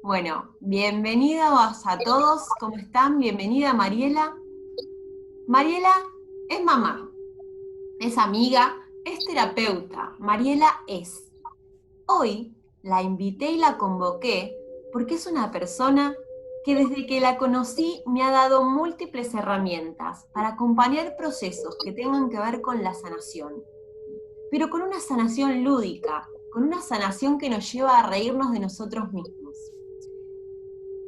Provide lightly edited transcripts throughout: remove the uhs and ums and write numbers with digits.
Bueno, bienvenidos a todos, ¿cómo están? Bienvenida Mariela. Mariela es mamá, es amiga, es terapeuta. Mariela es. Hoy la invité y la convoqué porque es una persona que desde que la conocí me ha dado múltiples herramientas para acompañar procesos que tengan que ver con la sanación, pero con una sanación lúdica, con una sanación que nos lleva a reírnos de nosotros mismos.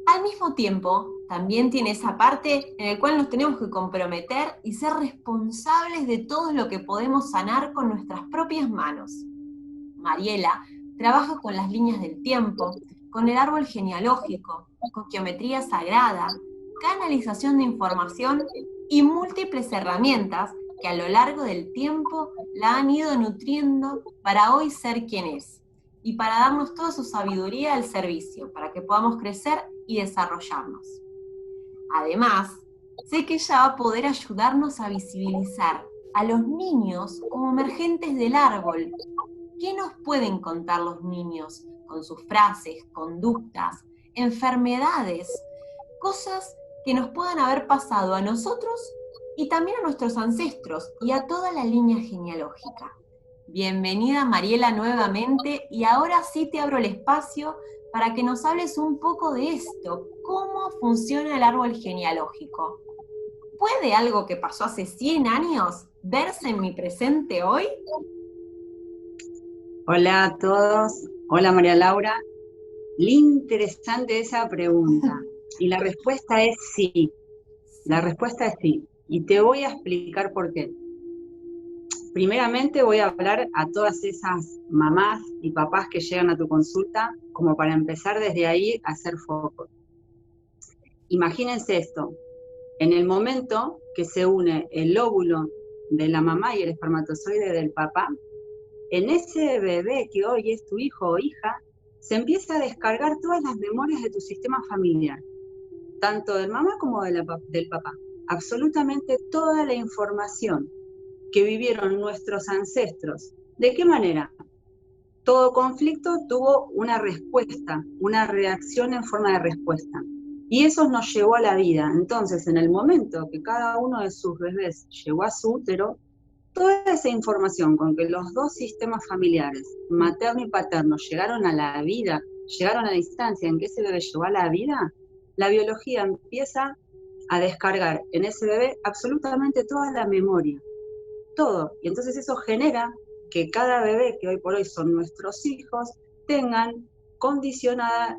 Al mismo tiempo, también tiene esa parte en la cual nos tenemos que comprometer y ser responsables de todo lo que podemos sanar con nuestras propias manos. Mariela trabaja con las líneas del tiempo, con el árbol genealógico, con geometría sagrada, canalización de información y múltiples herramientas que a lo largo del tiempo la han ido nutriendo para hoy ser quien es y para darnos toda su sabiduría al servicio, para que podamos crecer y desarrollarnos. Además, sé que ella va a poder ayudarnos a visibilizar a los niños como emergentes del árbol. ¿Qué nos pueden contar los niños con sus frases, conductas, enfermedades, cosas que nos puedan haber pasado a nosotros y también a nuestros ancestros y a toda la línea genealógica? Bienvenida Mariela nuevamente y ahora sí te abro el espacio para que nos hables un poco de esto, cómo funciona el árbol genealógico. ¿Puede algo que pasó hace 100 años verse en mi presente hoy? Hola a todos, hola María Laura. Interesante esa pregunta. Y la respuesta es sí, la respuesta es sí. Y te voy a explicar por qué. Primeramente voy a hablar a todas esas mamás y papás que llegan a tu consulta, como para empezar desde ahí a hacer foco. Imagínense esto, en el momento que se une el óvulo de la mamá y el espermatozoide del papá, en ese bebé que hoy es tu hijo o hija, se empieza a descargar todas las memorias de tu sistema familiar, tanto de mamá como del papá. Absolutamente toda la información que vivieron nuestros ancestros. ¿De qué manera? Todo conflicto tuvo una respuesta, una reacción en forma de respuesta. Y eso nos llevó a la vida. Entonces, en el momento que cada uno de sus bebés llegó a su útero, toda esa información con que los dos sistemas familiares, materno y paterno, llegaron a la vida, llegaron a la instancia en que ese bebé llegó a la vida, la biología empieza a descargar en ese bebé absolutamente toda la memoria, todo. Y entonces eso genera que cada bebé, que hoy por hoy son nuestros hijos, tengan condicionada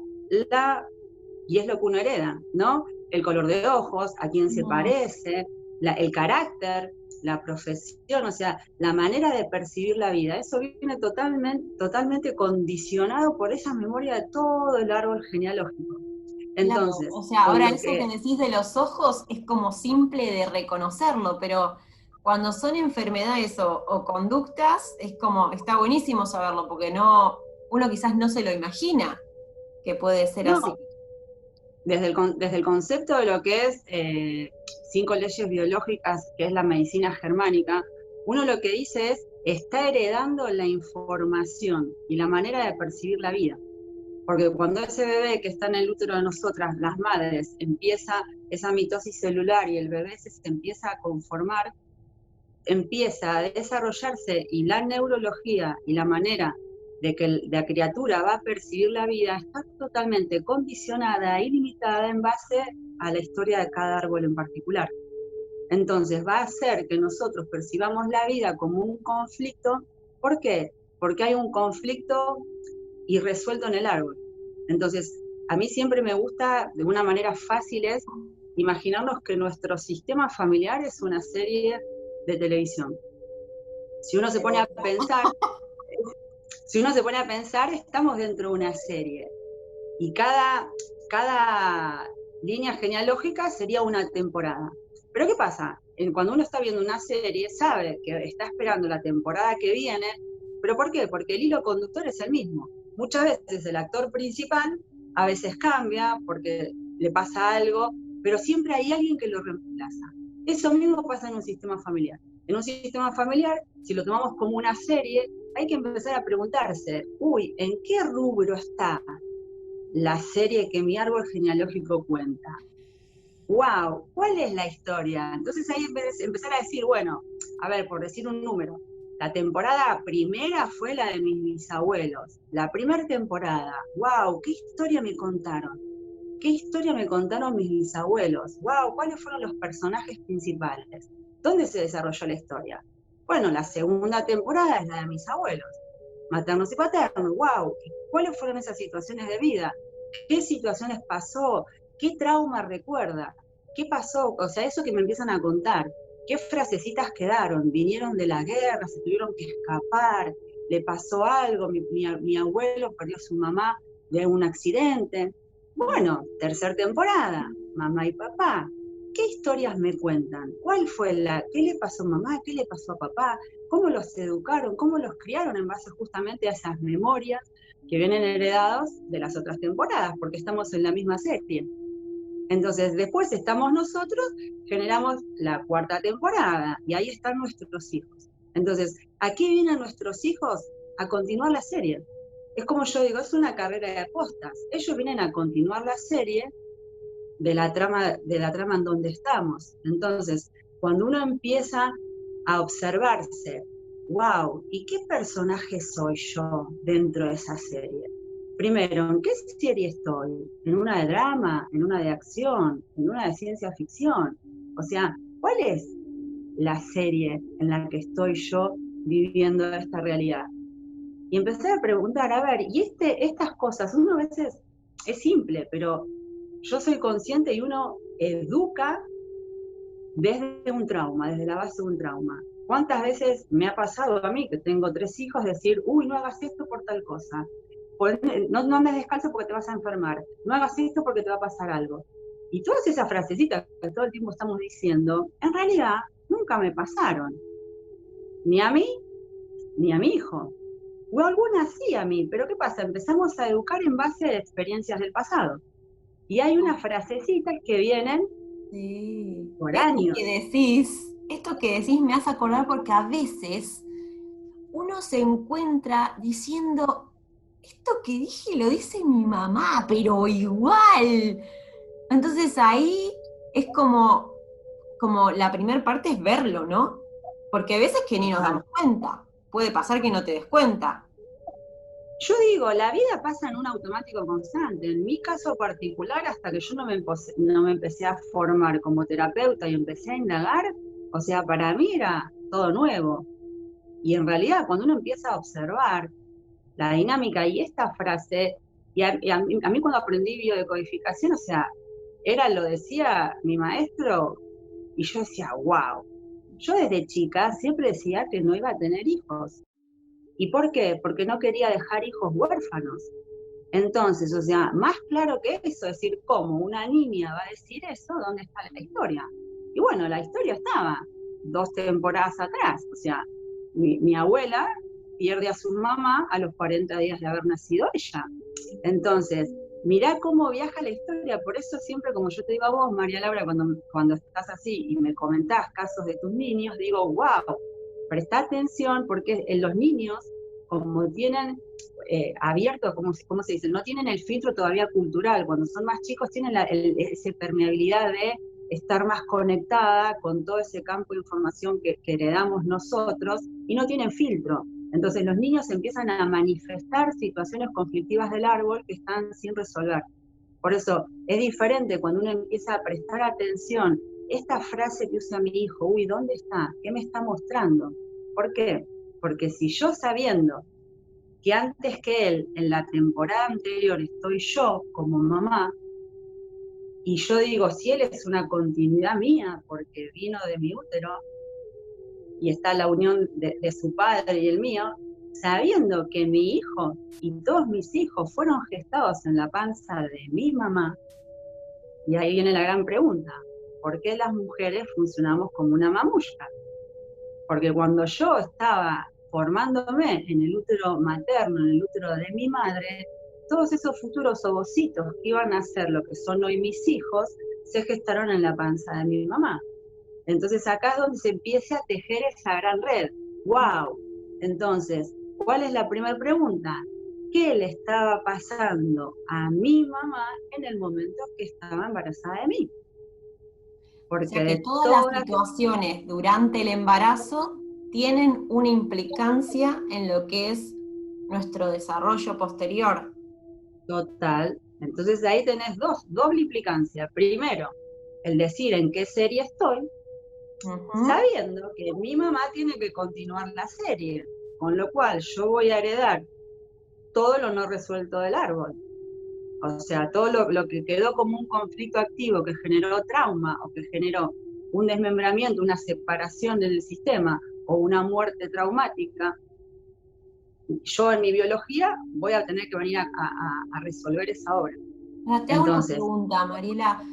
y es lo que uno hereda, ¿no? El color de ojos, a quién se parece, el carácter, la profesión, o sea, la manera de percibir la vida. Eso viene totalmente condicionado por esa memoria de todo el árbol genealógico. Entonces, Claro, o sea, con ahora lo eso que que... decís de los ojos es como simple de reconocerlo, pero cuando son enfermedades o conductas, es como, está buenísimo saberlo, porque no, uno quizás no se lo imagina que puede ser No, así. desde el concepto de lo que es 5 leyes biológicas, que es la medicina germánica, uno lo que dice es, está heredando la información y la manera de percibir la vida. Porque cuando ese bebé que está en el útero de nosotras, las madres, empieza esa mitosis celular y el bebé se empieza a conformar, empieza a desarrollarse y la neurología y la manera de que la criatura va a percibir la vida está totalmente condicionada y limitada en base a la historia de cada árbol en particular. Entonces va a hacer que nosotros percibamos la vida como un conflicto. ¿Por qué? Porque hay un conflicto irresuelto en el árbol. Entonces, a mí siempre me gusta, de una manera fácil, es imaginarnos que nuestro sistema familiar es una serie de televisión. Si uno se pone a pensar, estamos dentro de una serie. Y cada línea genealógica sería una temporada. Pero ¿qué pasa? Cuando uno está viendo una serie, sabe que está esperando la temporada que viene. ¿Pero por qué? Porque el hilo conductor es el mismo. Muchas veces el actor principal a veces cambia porque le pasa algo, pero siempre hay alguien que lo reemplaza. Eso mismo pasa en un sistema familiar. En un sistema familiar, si lo tomamos como una serie, hay que empezar a preguntarse, uy, ¿en qué rubro está la serie que mi árbol genealógico cuenta. ¡Wow! ¿Cuál es la historia? Entonces ahí empezar a decir, bueno, a ver, por decir un número, la temporada primera fue la de mis bisabuelos. La primera temporada, ¡wow! ¿Qué historia me contaron? ¿Qué historia me contaron mis bisabuelos? ¡Wow! ¿Cuáles fueron los personajes principales? ¿Dónde se desarrolló la historia? Bueno, la segunda temporada es la de mis abuelos, maternos y paternos. ¡Wow! ¿Cuáles fueron esas situaciones de vida? ¿Qué situaciones pasó? ¿Qué trauma recuerda? ¿Qué pasó? O sea, eso que me empiezan a contar. ¿Qué frasecitas quedaron? ¿Vinieron de la guerra? ¿Se tuvieron que escapar? ¿Le pasó algo? Mi abuelo perdió a su mamá de un accidente. Bueno, tercera temporada, mamá y papá. ¿Qué historias me cuentan? ¿Qué le pasó a mamá? ¿Qué le pasó a papá? ¿Cómo los educaron? ¿Cómo los criaron en base justamente a esas memorias que vienen heredados de las otras temporadas? Porque estamos en la misma serie. Entonces, después estamos nosotros, generamos la cuarta temporada y ahí están nuestros hijos. Entonces, ¿a qué vienen nuestros hijos? A continuar la serie. Es como yo digo, es una carrera de apostas. Ellos vienen a continuar la serie de la trama en donde estamos. Entonces, cuando uno empieza a observarse, wow, ¿y qué personaje soy yo dentro de esa serie? Primero, ¿en qué serie estoy? ¿En una de drama? ¿En una de acción? ¿En una de ciencia ficción? O sea, ¿cuál es la serie en la que estoy yo viviendo esta realidad? Y empecé a preguntar, a ver, y estas cosas, uno a veces es simple, pero yo soy consciente y uno educa desde un trauma, desde la base de un trauma. ¿Cuántas veces me ha pasado a mí, que tengo 3 hijos, decir, uy, no hagas esto por tal cosa? No andes descalzo porque te vas a enfermar. No hagas esto porque te va a pasar algo. Y todas esas frasecitas que todo el tiempo estamos diciendo, en realidad nunca me pasaron. Ni a mí, ni a mi hijo. O algunas sí a mí, pero ¿qué pasa? Empezamos a educar en base a experiencias del pasado. Y hay unas frasecitas que vienen por años. Esto que decís me hace acordar porque a veces uno se encuentra diciendo, esto que dije lo dice mi mamá, pero igual. Entonces ahí es como la primera parte es verlo, ¿no? Porque a veces que ni nos damos cuenta. Puede pasar que no te des cuenta. Yo digo, la vida pasa en un automático constante. En mi caso particular, hasta que yo no me empecé a formar como terapeuta y empecé a indagar, o sea, para mí era todo nuevo. Y en realidad, cuando uno empieza a observar la dinámica y esta frase, a mí cuando aprendí biodecodificación, o sea, lo decía mi maestro, y yo decía, wow. Yo desde chica siempre decía que no iba a tener hijos. ¿Y por qué? Porque no quería dejar hijos huérfanos. Entonces, o sea, más claro que eso, es decir, ¿cómo una niña va a decir eso? ¿Dónde está la historia? Y bueno, la historia estaba 2 temporadas atrás. O sea, mi abuela pierde a su mamá a los 40 días de haber nacido ella. Entonces, mirá cómo viaja la historia. Por eso siempre, como yo te digo a vos, María Laura, cuando estás así y me comentás casos de tus niños, digo, wow, presta atención porque en los niños, como tienen abierto, ¿cómo se dice? No tienen el filtro todavía cultural. Cuando son más chicos tienen esa permeabilidad de estar más conectada con todo ese campo de información que heredamos nosotros y no tienen filtro. Entonces los niños empiezan a manifestar situaciones conflictivas del árbol que están sin resolver. Por eso es diferente cuando uno empieza a prestar atención. Esta frase que usa mi hijo, uy, ¿dónde está? ¿Qué me está mostrando? ¿Por qué? Porque si yo sabiendo que antes que él, en la temporada anterior, estoy yo como mamá, y yo digo, si él es una continuidad mía, porque vino de mi útero, y está la unión de su padre y el mío, sabiendo que mi hijo y todos mis hijos fueron gestados en la panza de mi mamá, y ahí viene la gran pregunta, ¿por qué las mujeres funcionamos como una mamushka? Porque cuando yo estaba formándome en el útero materno, en el útero de mi madre, todos esos futuros ovocitos que iban a ser lo que son hoy mis hijos, se gestaron en la panza de mi mamá. Entonces acá es donde se empieza a tejer esa gran red. ¡Wow! Entonces, ¿cuál es la primera pregunta? qué le estaba pasando a mi mamá en el momento que estaba embarazada de mí. O Porque sea que de todas las todas, situaciones durante el embarazo tienen una implicancia en lo que es nuestro desarrollo posterior. total, entonces ahí tenés doble implicancia. Primero, el decir en qué serie estoy, sabiendo que mi mamá tiene que continuar la serie, con lo cual yo voy a heredar todo lo no resuelto del árbol. O sea, todo lo que quedó como un conflicto activo que generó trauma o que generó un desmembramiento, una separación del sistema o una muerte traumática, yo en mi biología voy a tener que venir a resolver esa obra. Ahora te hago una Entonces, pregunta, Mariela.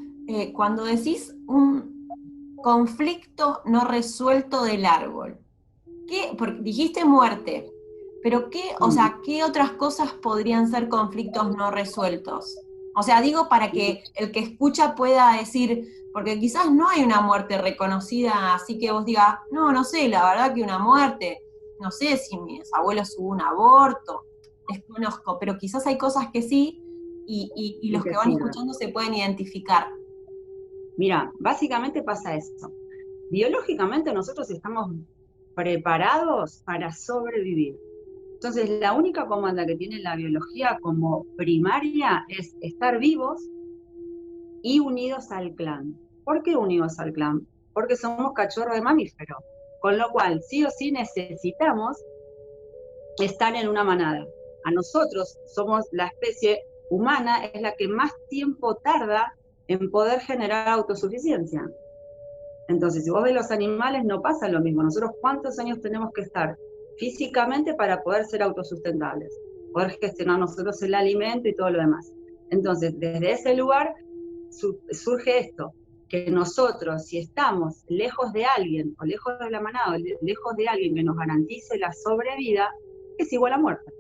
Cuando decís un conflicto no resuelto del árbol, ¿qué? Porque dijiste muerte, pero ¿qué, o sea, qué otras cosas podrían ser conflictos no resueltos? O sea, digo para que el que escucha pueda decir, porque quizás no hay una muerte reconocida, así que vos digas, no, no sé, la verdad que una muerte, no sé si mis abuelos hubo un aborto, desconozco, pero quizás hay cosas que sí, y y los que que van sirve. escuchando se pueden identificar. Mira, básicamente pasa eso. Biológicamente nosotros estamos preparados para sobrevivir. Entonces, la única comanda que tiene la biología como primaria es estar vivos y unidos al clan. ¿Por qué unidos al clan? Porque somos cachorros de mamíferos, con lo cual sí o sí necesitamos estar en una manada. A nosotros somos la especie humana, es la que más tiempo tarda en poder generar autosuficiencia. Entonces, si vos ves los animales, no pasa lo mismo. Nosotros, ¿cuántos años tenemos que estar físicamente para poder ser autosustentables? Poder gestionar nosotros el alimento y todo lo demás. Entonces, desde ese lugar surge esto, que nosotros, si estamos lejos de alguien, o lejos de la manada, o lejos de alguien que nos garantice la sobrevida, es igual a muerte.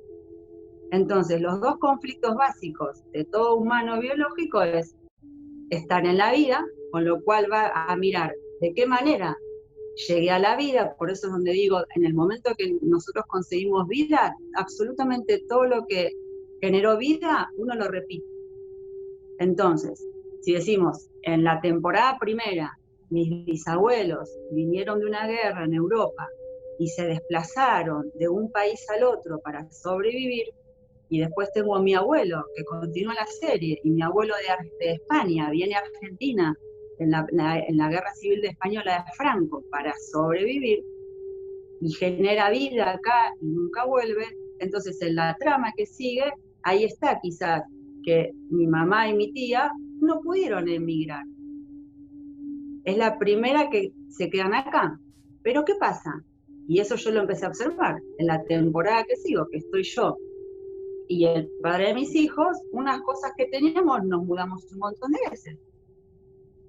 Entonces, los dos conflictos básicos de todo humano biológico es estar en la vida, con lo cual va a mirar de qué manera llegué a la vida. Por eso es donde digo, en el momento que nosotros conseguimos vida, absolutamente todo lo que generó vida, uno lo repite. Entonces, si decimos, en la temporada primera, mis bisabuelos vinieron de una guerra en Europa y se desplazaron de un país al otro para sobrevivir, y después tengo a mi abuelo, que continúa la serie, y mi abuelo de España viene a Argentina en la Guerra Civil Española de Franco para sobrevivir, y genera vida acá y nunca vuelve. Entonces, en la trama que sigue, ahí está quizás que mi mamá y mi tía no pudieron emigrar. Es la primera que se quedan acá. Pero ¿qué pasa? Y eso yo lo empecé a observar en la temporada que sigo, que estoy yo y el padre de mis hijos, unas cosas que teníamos, nos mudamos un montón de veces.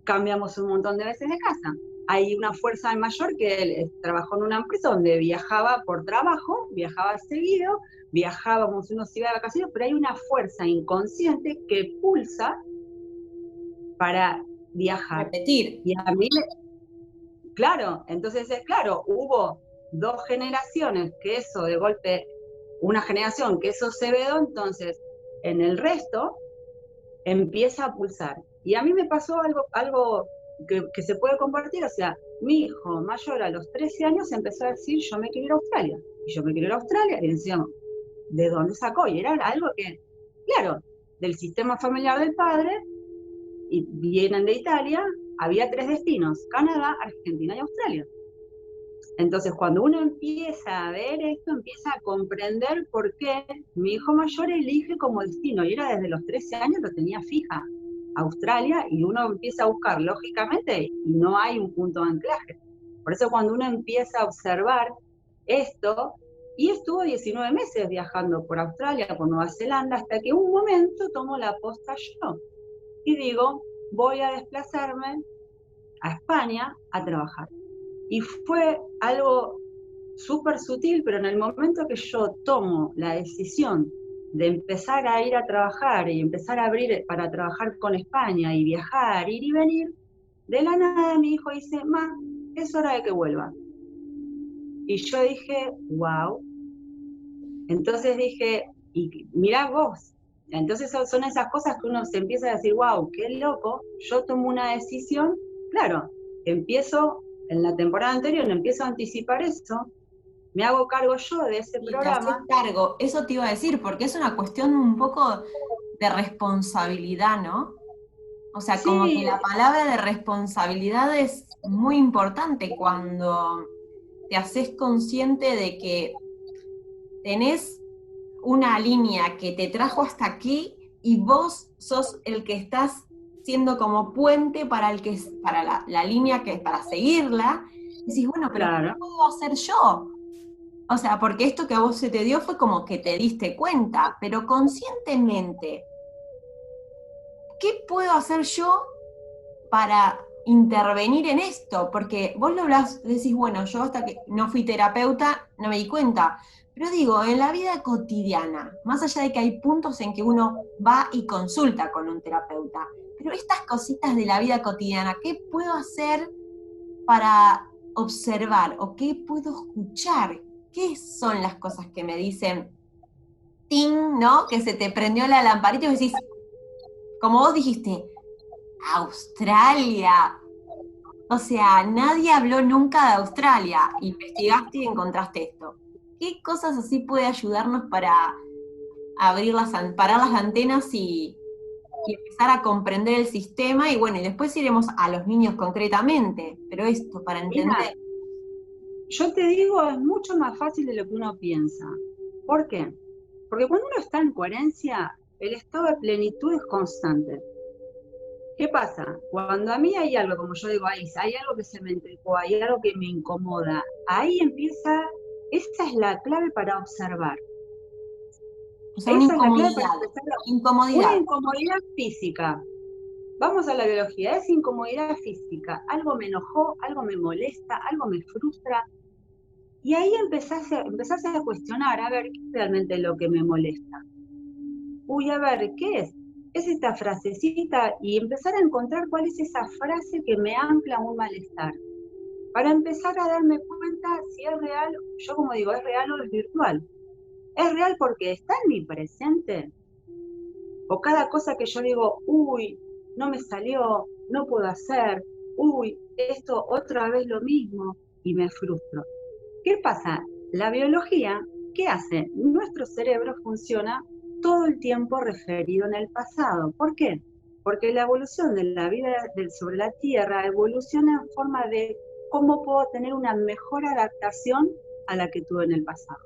Cambiamos un montón de veces de casa. Hay una fuerza mayor que él trabajó en una empresa donde viajaba por trabajo, viajaba seguido, viajábamos, uno se iba de vacaciones, pero hay una fuerza inconsciente que pulsa para viajar. Repetir. Y a mí, claro, entonces es claro, hubo dos generaciones que eso de golpe, una generación que eso se vedó, entonces en el resto empieza a pulsar. Y a mí me pasó algo que se puede compartir, o sea, mi hijo mayor a los 13 años empezó a decir, yo me quiero ir a Australia, y yo me quiero ir a Australia, y decíamos, ¿de dónde sacó? Y era algo que, claro, del sistema familiar del padre, y vienen de Italia, había 3 destinos, Canadá, Argentina y Australia. Entonces, cuando uno empieza a ver esto, empieza a comprender por qué mi hijo mayor elige como destino, y era desde los 13 años, lo tenía fija, Australia, y uno empieza a buscar lógicamente y no hay un punto de anclaje. Por eso cuando uno empieza a observar esto, y estuvo 19 meses viajando por Australia, por Nueva Zelanda, hasta que un momento tomo la posta yo y digo, voy a desplazarme a España a trabajar. Y fue algo súper sutil, pero en el momento que yo tomo la decisión de empezar a ir a trabajar y empezar a abrir para trabajar con España y viajar, ir y venir, de la nada mi hijo dice, ma, es hora de que vuelva. Y yo dije, wow. Entonces dije, Y mirá vos. Entonces son esas cosas que uno se empieza a decir, wow, qué loco, yo tomo una decisión, claro, empiezo, en la temporada anterior empiezo a anticipar eso, me hago cargo yo de ese Y te haces programa. cargo, eso te iba a decir, porque es una cuestión un poco de responsabilidad, ¿no? O sea, como que Sí, la palabra de responsabilidad es muy importante cuando te haces consciente de que tenés una línea que te trajo hasta aquí y vos sos el que estás siendo como puente para para la línea que es para seguirla. Y decís, bueno, pero ¿qué claro. puedo hacer yo? O sea, porque esto que a vos se te dio fue como que te diste cuenta, pero conscientemente, ¿qué puedo hacer yo para intervenir en esto? Porque vos lo hablas, decís, bueno, yo hasta que no fui terapeuta no me di cuenta, pero digo, en la vida cotidiana, más allá de que hay puntos en que uno va y consulta con un terapeuta, pero estas cositas de la vida cotidiana, ¿qué puedo hacer para observar o qué puedo escuchar? ¿Qué son las cosas que me dicen, ting, ¿no? Que se te prendió la lamparita y vos decís, como vos dijiste, Australia. O sea, nadie habló nunca de Australia. Investigaste y encontraste esto. ¿Qué cosas así puede ayudarnos para parar las antenas y empezar a comprender el sistema? Y bueno, y después iremos a los niños concretamente. Pero esto, para Mira, entender. yo te digo, es mucho más fácil de lo que uno piensa. ¿Por qué? Porque cuando uno está en coherencia, el estado de plenitud es constante. ¿Qué pasa? Cuando a mí hay algo, como yo digo, hay algo que se me entrecó, hay algo que me incomoda, ahí empieza, esa es la clave para observar. O sea, una Esa es la clave para incomodidad. empezar una Incomodidad. incomodidad física. Vamos a la biología, es incomodidad física. Algo me enojó, algo me molesta, algo me frustra. Y ahí empezás a cuestionar, a ver, ¿qué es realmente lo que me molesta? Uy, a ver, ¿qué es? Es esta frasecita y empezar a encontrar cuál es esa frase que me ancla un malestar. Para empezar a darme cuenta si es real, yo como digo, es real o es virtual. ¿Es real porque está en mi presente? O cada cosa que yo digo, uy, no me salió, no puedo hacer, uy, esto otra vez lo mismo, y me frustro. ¿Qué pasa? La biología, ¿qué hace? Nuestro cerebro funciona todo el tiempo referido en el pasado. ¿Por qué? Porque la evolución de la vida sobre la Tierra evoluciona en forma de cómo puedo tener una mejor adaptación a la que tuve en el pasado.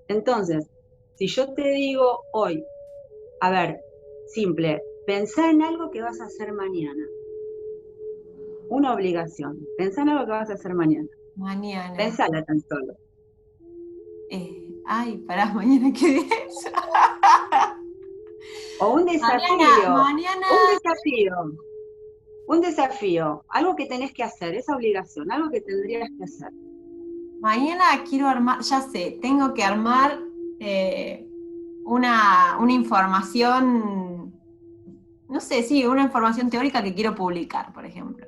Entonces, si yo te digo hoy, a ver, simple, pensá en algo que vas a hacer mañana. Una obligación. Pensá en algo que vas a hacer mañana. Mañana. Pensala tan solo. Ay, pará, mañana qué es. O un Mañana, desafío, mañana. un desafío, un desafío, algo que tenés que hacer, esa obligación, algo que tendrías que hacer. Mañana quiero armar, ya sé, tengo que armar una información, no sé, sí, una información teórica que quiero publicar, por ejemplo.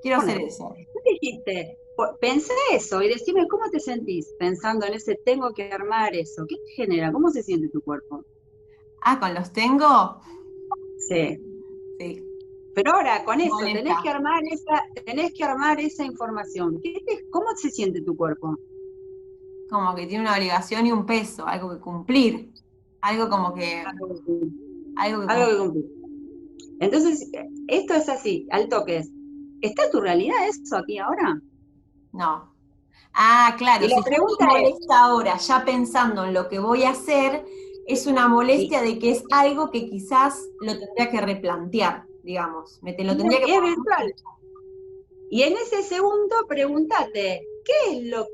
Quiero hacer Ponele. eso. ¿Qué dijiste? Pensé eso y decime cómo te sentís pensando en ese tengo que armar eso. ¿Qué te genera? ¿Cómo se siente tu cuerpo? Ah, ¿con los tengo? Sí. Sí, Pero ahora con eso molesta. tenés que armar esa información. ¿Cómo se siente tu cuerpo? Como que tiene una obligación y un peso, algo que cumplir. Algo como que, Algo que cumplir. algo que Algo que cumplir. cumplir. Entonces, esto es así, al toque es, ¿está tu realidad eso aquí ahora? No. Ah, claro, Y la si yo pregunta estoy es, molesta ahora, ya pensando en lo que voy a hacer, es una y, molestia de que es algo que quizás lo tendría que replantear, digamos. Me te lo tendría que es poner. virtual. Y en ese segundo pregúntate, qué es lo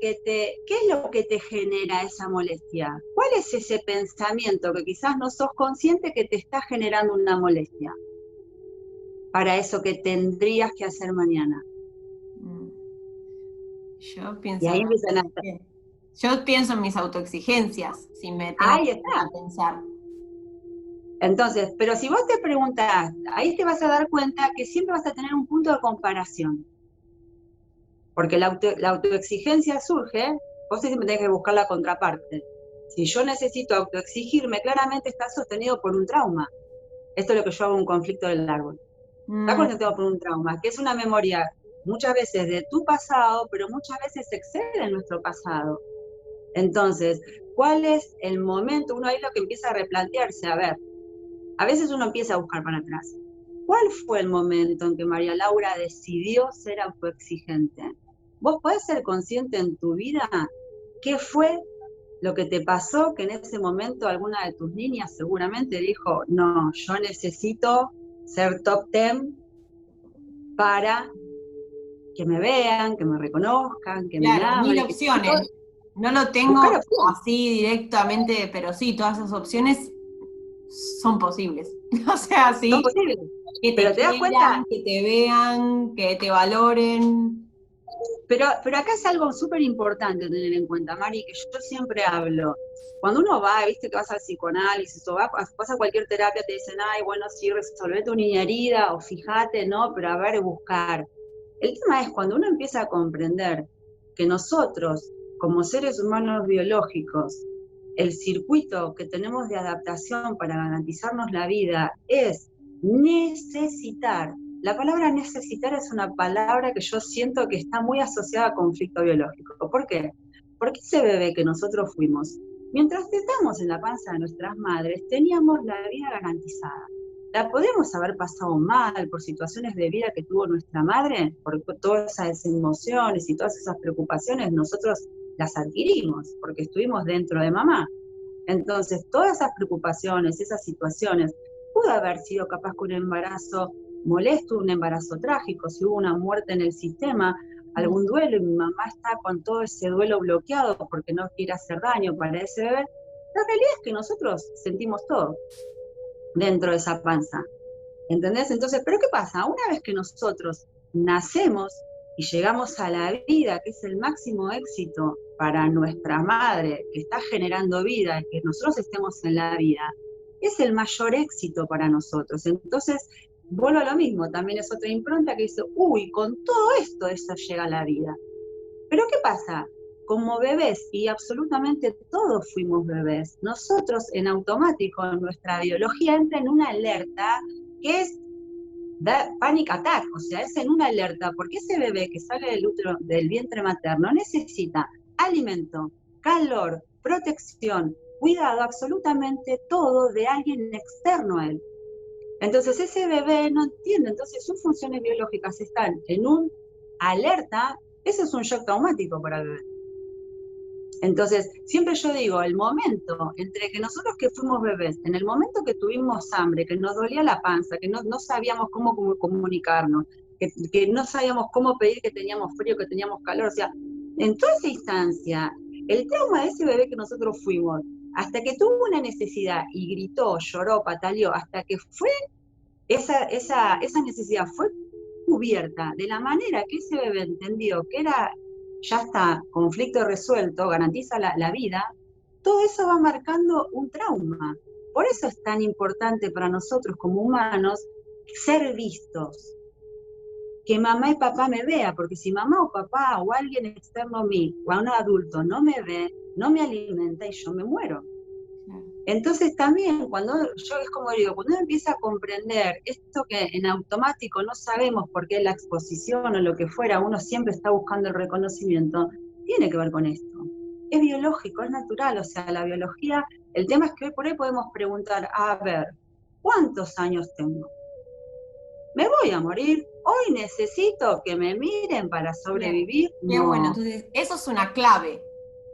que te genera esa molestia? ¿Cuál es ese pensamiento que quizás no sos consciente que te está generando una molestia para eso que tendrías que hacer mañana? Mm. Yo Y pienso, ahí no empiezan a... sé qué. Yo pienso en mis autoexigencias, si me tengo Ahí que está. poner a pensar. Entonces, pero si vos te preguntás, ahí te vas a dar cuenta que siempre vas a tener un punto de comparación. Porque la autoexigencia surge, vos siempre tenés que buscar la contraparte. Si yo necesito autoexigirme, claramente está sostenido por un trauma. Esto es lo que yo hago en un conflicto del árbol. Está conectado por un trauma, que es una memoria muchas veces de tu pasado, pero muchas veces excede en nuestro pasado. Entonces, ¿cuál es el momento? Uno ahí lo que empieza a replantearse, a ver, a veces uno empieza a buscar para atrás. ¿Cuál fue el momento en que María Laura decidió ser autoexigente? ¿Vos podés ser consciente en tu vida qué fue lo que te pasó, que en ese momento alguna de tus niñas seguramente dijo, no, yo necesito ser top 10 para que me vean, que me reconozcan, que me Claro, amen? mil opciones. No lo tengo así directamente, pero sí, todas esas opciones son posibles. O sea, sí. Son posibles. Que pero te das cuenta, que te vean, que te valoren. Pero acá es algo súper importante tener en cuenta, Mari, que yo siempre hablo. Cuando uno va, viste que vas al psicoanálisis o vas a cualquier terapia, te dicen, ay, bueno, sí, resolvé tu niña herida, o fíjate, no, pero a ver, buscar. El tema es cuando uno empieza a comprender que nosotros, como seres humanos biológicos, el circuito que tenemos de adaptación para garantizarnos la vida es necesitar. La palabra necesitar es una palabra que yo siento que está muy asociada a conflicto biológico. ¿Por qué? Porque ese bebé que nosotros fuimos, mientras estábamos en la panza de nuestras madres, teníamos la vida garantizada. ¿La podemos haber pasado mal por situaciones de vida que tuvo nuestra madre? Por todas esas emociones y todas esas preocupaciones nosotros las adquirimos, porque estuvimos dentro de mamá. Entonces, todas esas preocupaciones, esas situaciones, pudo haber sido capaz que un embarazo molesto, un embarazo trágico, si hubo una muerte en el sistema, algún duelo, y mi mamá está con todo ese duelo bloqueado porque no quiere hacer daño para ese bebé. La realidad es que nosotros sentimos todo dentro de esa panza, ¿entendés? Entonces, ¿pero qué pasa? Una vez que nosotros nacemos y llegamos a la vida, que es el máximo éxito para nuestra madre, que está generando vida, y que nosotros estemos en la vida, es el mayor éxito para nosotros. Entonces, vuelvo a lo mismo, también es otra impronta que dice, uy, con todo esto esa llega a la vida. Pero ¿qué pasa? Como bebés, y absolutamente todos fuimos bebés, nosotros en automático, en nuestra biología entra en una alerta que es panic attack, o sea, es en una alerta, porque ese bebé que sale del útero, del vientre materno, necesita alimento, calor, protección, cuidado, absolutamente todo de alguien externo a él. Entonces ese bebé no entiende, entonces sus funciones biológicas están en un alerta, eso es un shock traumático para el bebé. Entonces, siempre yo digo, el momento entre que nosotros que fuimos bebés, en el momento que tuvimos hambre, que nos dolía la panza, que no sabíamos cómo comunicarnos, que no sabíamos cómo pedir que teníamos frío, que teníamos calor, o sea, en toda esa instancia, el trauma de ese bebé que nosotros fuimos, hasta que tuvo una necesidad y gritó, lloró, pataleó, hasta que fue esa necesidad fue cubierta de la manera que ese bebé entendió que era, ya está, conflicto resuelto, garantiza la vida, todo eso va marcando un trauma. Por eso es tan importante para nosotros como humanos ser vistos, que mamá y papá me vean, porque si mamá o papá o alguien externo a mí o a un adulto no me ve, no me alimenta y yo me muero. Entonces también cuando yo, es como digo, cuando uno empieza a comprender esto que en automático no sabemos por qué la exposición o lo que fuera, uno siempre está buscando el reconocimiento, tiene que ver con esto. Es biológico, es natural, o sea, la biología, el tema es que hoy por hoy podemos preguntar, a ver, ¿cuántos años tengo? ¿Me voy a morir? ¿Hoy necesito que me miren para sobrevivir? Qué no. Bueno, entonces eso es una clave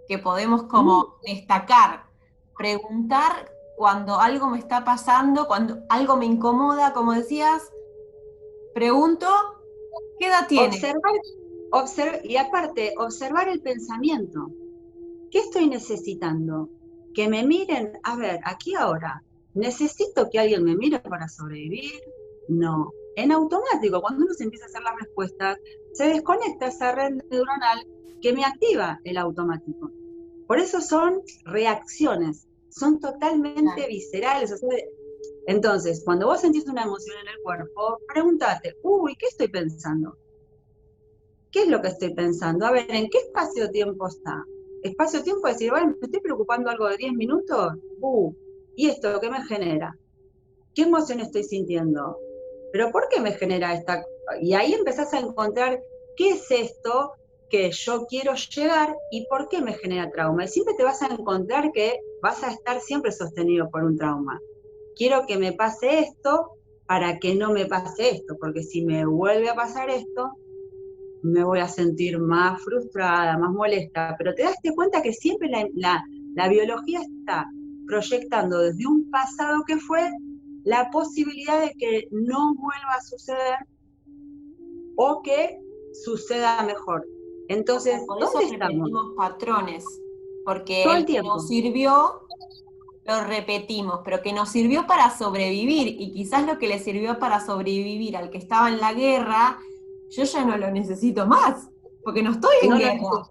que podemos como destacar, preguntar cuando algo me está pasando, cuando algo me incomoda, como decías, pregunto, ¿qué edad tiene? Y aparte, observar el pensamiento. ¿Qué estoy necesitando? Que me miren, a ver, aquí ahora, ¿necesito que alguien me mire para sobrevivir? No. En automático, cuando uno se empieza a hacer las respuestas, se desconecta esa red neuronal que me activa el automático. Por eso son reacciones, son totalmente viscerales. O sea, entonces, cuando vos sentís una emoción en el cuerpo, pregúntate, uy, ¿qué estoy pensando? ¿Qué es lo que estoy pensando? A ver, ¿en qué espacio-tiempo está? espacio-tiempo de decir, bueno, me estoy preocupando algo de 10 minutos, ¿y esto qué me genera? ¿Qué emoción estoy sintiendo? ¿Pero por qué me genera esta? Y ahí empezás a encontrar qué es esto que yo quiero llegar y por qué me genera trauma. Y siempre te vas a encontrar que vas a estar siempre sostenido por un trauma. Quiero que me pase esto para que no me pase esto, porque si me vuelve a pasar esto, me voy a sentir más frustrada, más molesta. Pero te das cuenta que siempre la biología está proyectando desde un pasado que fue la posibilidad de que no vuelva a suceder o que suceda mejor. Entonces, Por eso ¿dónde estamos? repetimos patrones, porque Todo el el que tiempo. nos sirvió, lo repetimos, pero que nos sirvió para sobrevivir, y quizás lo que le sirvió para sobrevivir al que estaba en la guerra, yo ya no lo necesito más, porque no estoy en guerra,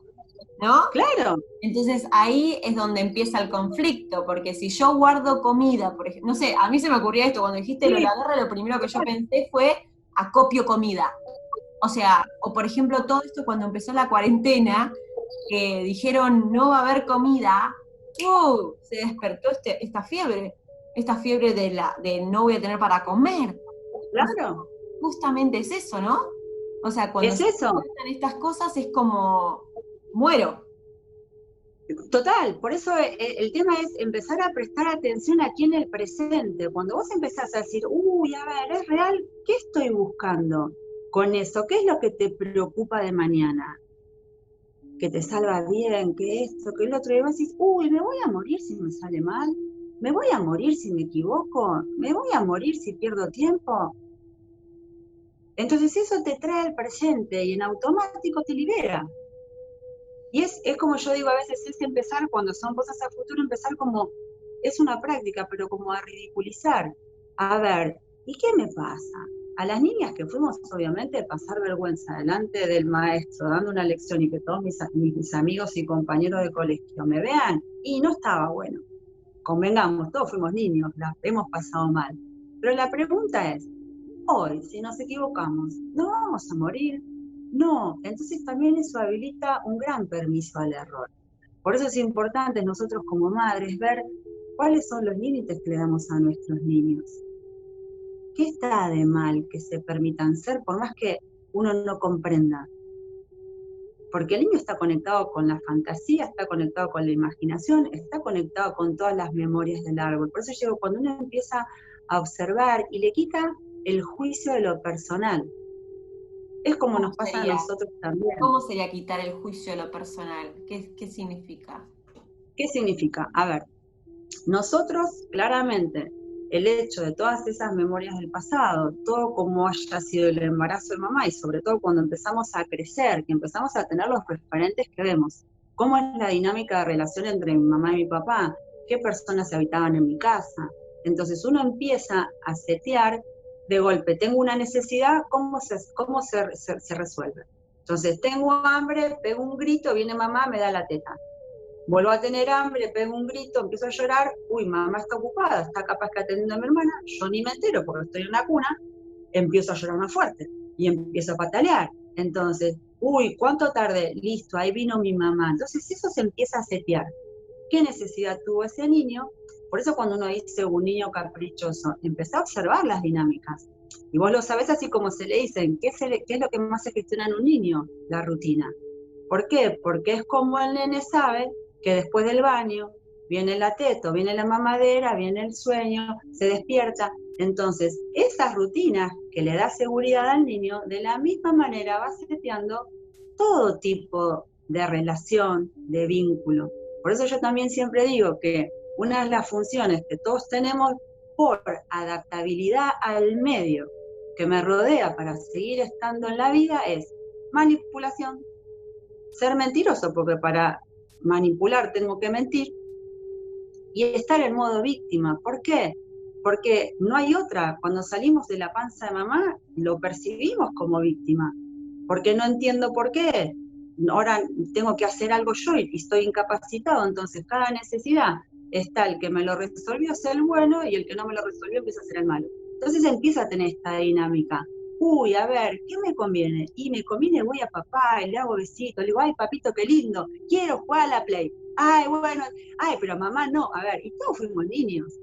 ¿no? Claro. Entonces ahí es donde empieza el conflicto, porque si yo guardo comida, por ejemplo, no sé, a mí se me ocurría esto, cuando dijiste lo de la guerra, lo primero que yo pensé fue acopio comida. O sea, o por ejemplo todo esto cuando empezó la cuarentena, que dijeron no va a haber comida, se despertó esta fiebre de no voy a tener para comer. Claro. Justamente es eso, ¿no? O sea, cuando Es se eso. cuentan estas cosas es como, muero. Total, por eso el tema es empezar a prestar atención aquí en el presente. Cuando vos empezás a decir, a ver, ¿es real? ¿Qué estoy buscando con eso? ¿Qué es lo que te preocupa de mañana? Que te salga bien, que esto, que el otro, y vos decís, me voy a morir si me sale mal, me voy a morir si me equivoco, me voy a morir si pierdo tiempo. Entonces eso te trae al presente y en automático te libera. Y es como yo digo a veces, es empezar, cuando son cosas a futuro, empezar como, es una práctica, pero como a ridiculizar. A ver, ¿y qué me pasa? A las niñas que fuimos, obviamente, pasar vergüenza delante del maestro, dando una lección y que todos mis amigos y compañeros de colegio me vean, y no estaba bueno. Convengamos, todos fuimos niños, la hemos pasado mal. Pero la pregunta es, hoy, si nos equivocamos, ¿no vamos a morir? No, entonces también eso habilita un gran permiso al error. Por eso es importante nosotros como madres ver cuáles son los límites que le damos a nuestros niños. ¿Qué está de mal que se permitan ser por más que uno no comprenda? Porque el niño está conectado con la fantasía, está conectado con la imaginación, está conectado con todas las memorias del árbol. Por eso yo digo, cuando uno empieza a observar y le quita el juicio de lo personal, es como nos pasa a nosotros también. ¿Cómo sería quitar el juicio de lo personal? ¿Qué significa? ¿Qué significa? A ver, nosotros claramente, el hecho de todas esas memorias del pasado, todo como haya sido el embarazo de mamá y sobre todo cuando empezamos a crecer, que empezamos a tener los referentes que vemos, cómo es la dinámica de relación entre mi mamá y mi papá, qué personas habitaban en mi casa. Entonces uno empieza a setear de golpe, tengo una necesidad, ¿cómo se resuelve? Entonces tengo hambre, pego un grito, viene mamá, me da la teta. Vuelvo a tener hambre, pego un grito, empiezo a llorar, mamá está ocupada, está capaz que atendiendo a mi hermana, yo ni me entero porque estoy en la cuna, empiezo a llorar más fuerte y empiezo a patalear. Entonces, ¿cuánto tardé? Listo, ahí vino mi mamá. Entonces eso se empieza a setear. ¿Qué necesidad tuvo ese niño? Por eso cuando uno dice un niño caprichoso, empezá a observar las dinámicas. Y vos lo sabés así como se le dicen, ¿qué es lo que más se gestiona en un niño? La rutina. ¿Por qué? Porque es como el nene sabe que después del baño viene la teto, viene la mamadera, viene el sueño, se despierta. Entonces, esas rutinas que le da seguridad al niño, de la misma manera va seteando todo tipo de relación, de vínculo. Por eso yo también siempre digo que una de las funciones que todos tenemos por adaptabilidad al medio que me rodea para seguir estando en la vida es manipulación, ser mentiroso, porque para manipular tengo que mentir, y estar en modo víctima. ¿Por qué? Porque no hay otra. Cuando salimos de la panza de mamá, lo percibimos como víctima, porque no entiendo por qué. Ahora tengo que hacer algo yo y estoy incapacitado, entonces cada necesidad está el que me lo resolvió es el bueno y el que no me lo resolvió empieza a ser el malo. Entonces empieza a tener esta dinámica. uy, a ver, ¿qué me conviene? Y me conviene, voy a papá, y le hago besito, le digo, ay, papito, qué lindo, quiero jugar a la Play. Ay, bueno, ay, pero mamá no, a ver, y todos fuimos niños.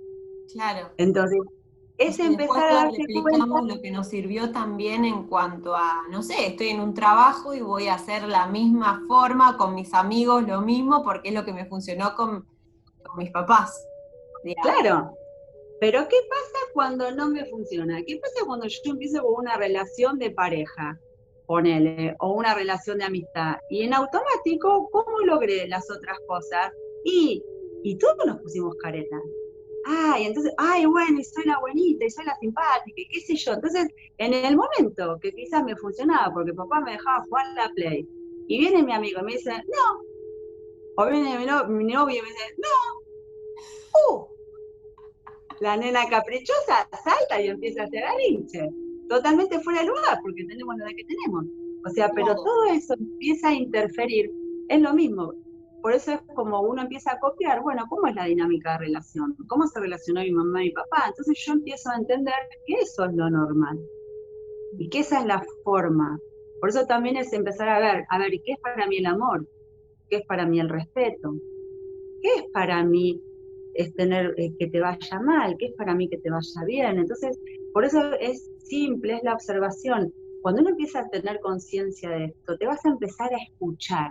Claro. Entonces, O es sea, después empezar a todos darse cuenta, replicamos lo que nos sirvió también en cuanto a, no sé, estoy en un trabajo y voy a hacer la misma forma con mis amigos, lo mismo, porque es lo que me funcionó con mis papás, digamos. claro, pero ¿qué pasa cuando no me funciona? ¿Qué pasa cuando yo empiezo con una relación de pareja, ponele, o una relación de amistad? Y en automático, ¿cómo logré las otras cosas? Y, y todos nos pusimos caretas. Ay, entonces, ay, bueno, y soy la buenita, y soy la simpática, y qué sé yo. Entonces, en el momento que quizás me funcionaba, porque papá me dejaba jugar la Play, y viene mi amigo y me dice, no, o viene mi novio y me dice, no, la nena caprichosa salta y empieza a hacer berrinche. Totalmente fuera de lugar, porque tenemos la edad que tenemos. O sea, pero Claro. todo eso empieza a interferir, es lo mismo. Por eso es como uno empieza a copiar, bueno, ¿cómo es la dinámica de relación? ¿Cómo se relacionó mi mamá y mi papá? Entonces yo empiezo a entender que eso es lo normal y que esa es la forma. Por eso también es empezar a ver, ¿qué es para mí el amor? ¿Qué es para mí el respeto? ¿Qué es para mí es tener que te vaya mal? ¿Qué es para mí que te vaya bien? Entonces, por eso es simple, es la observación. Cuando uno empieza a tener conciencia de esto, te vas a empezar a escuchar.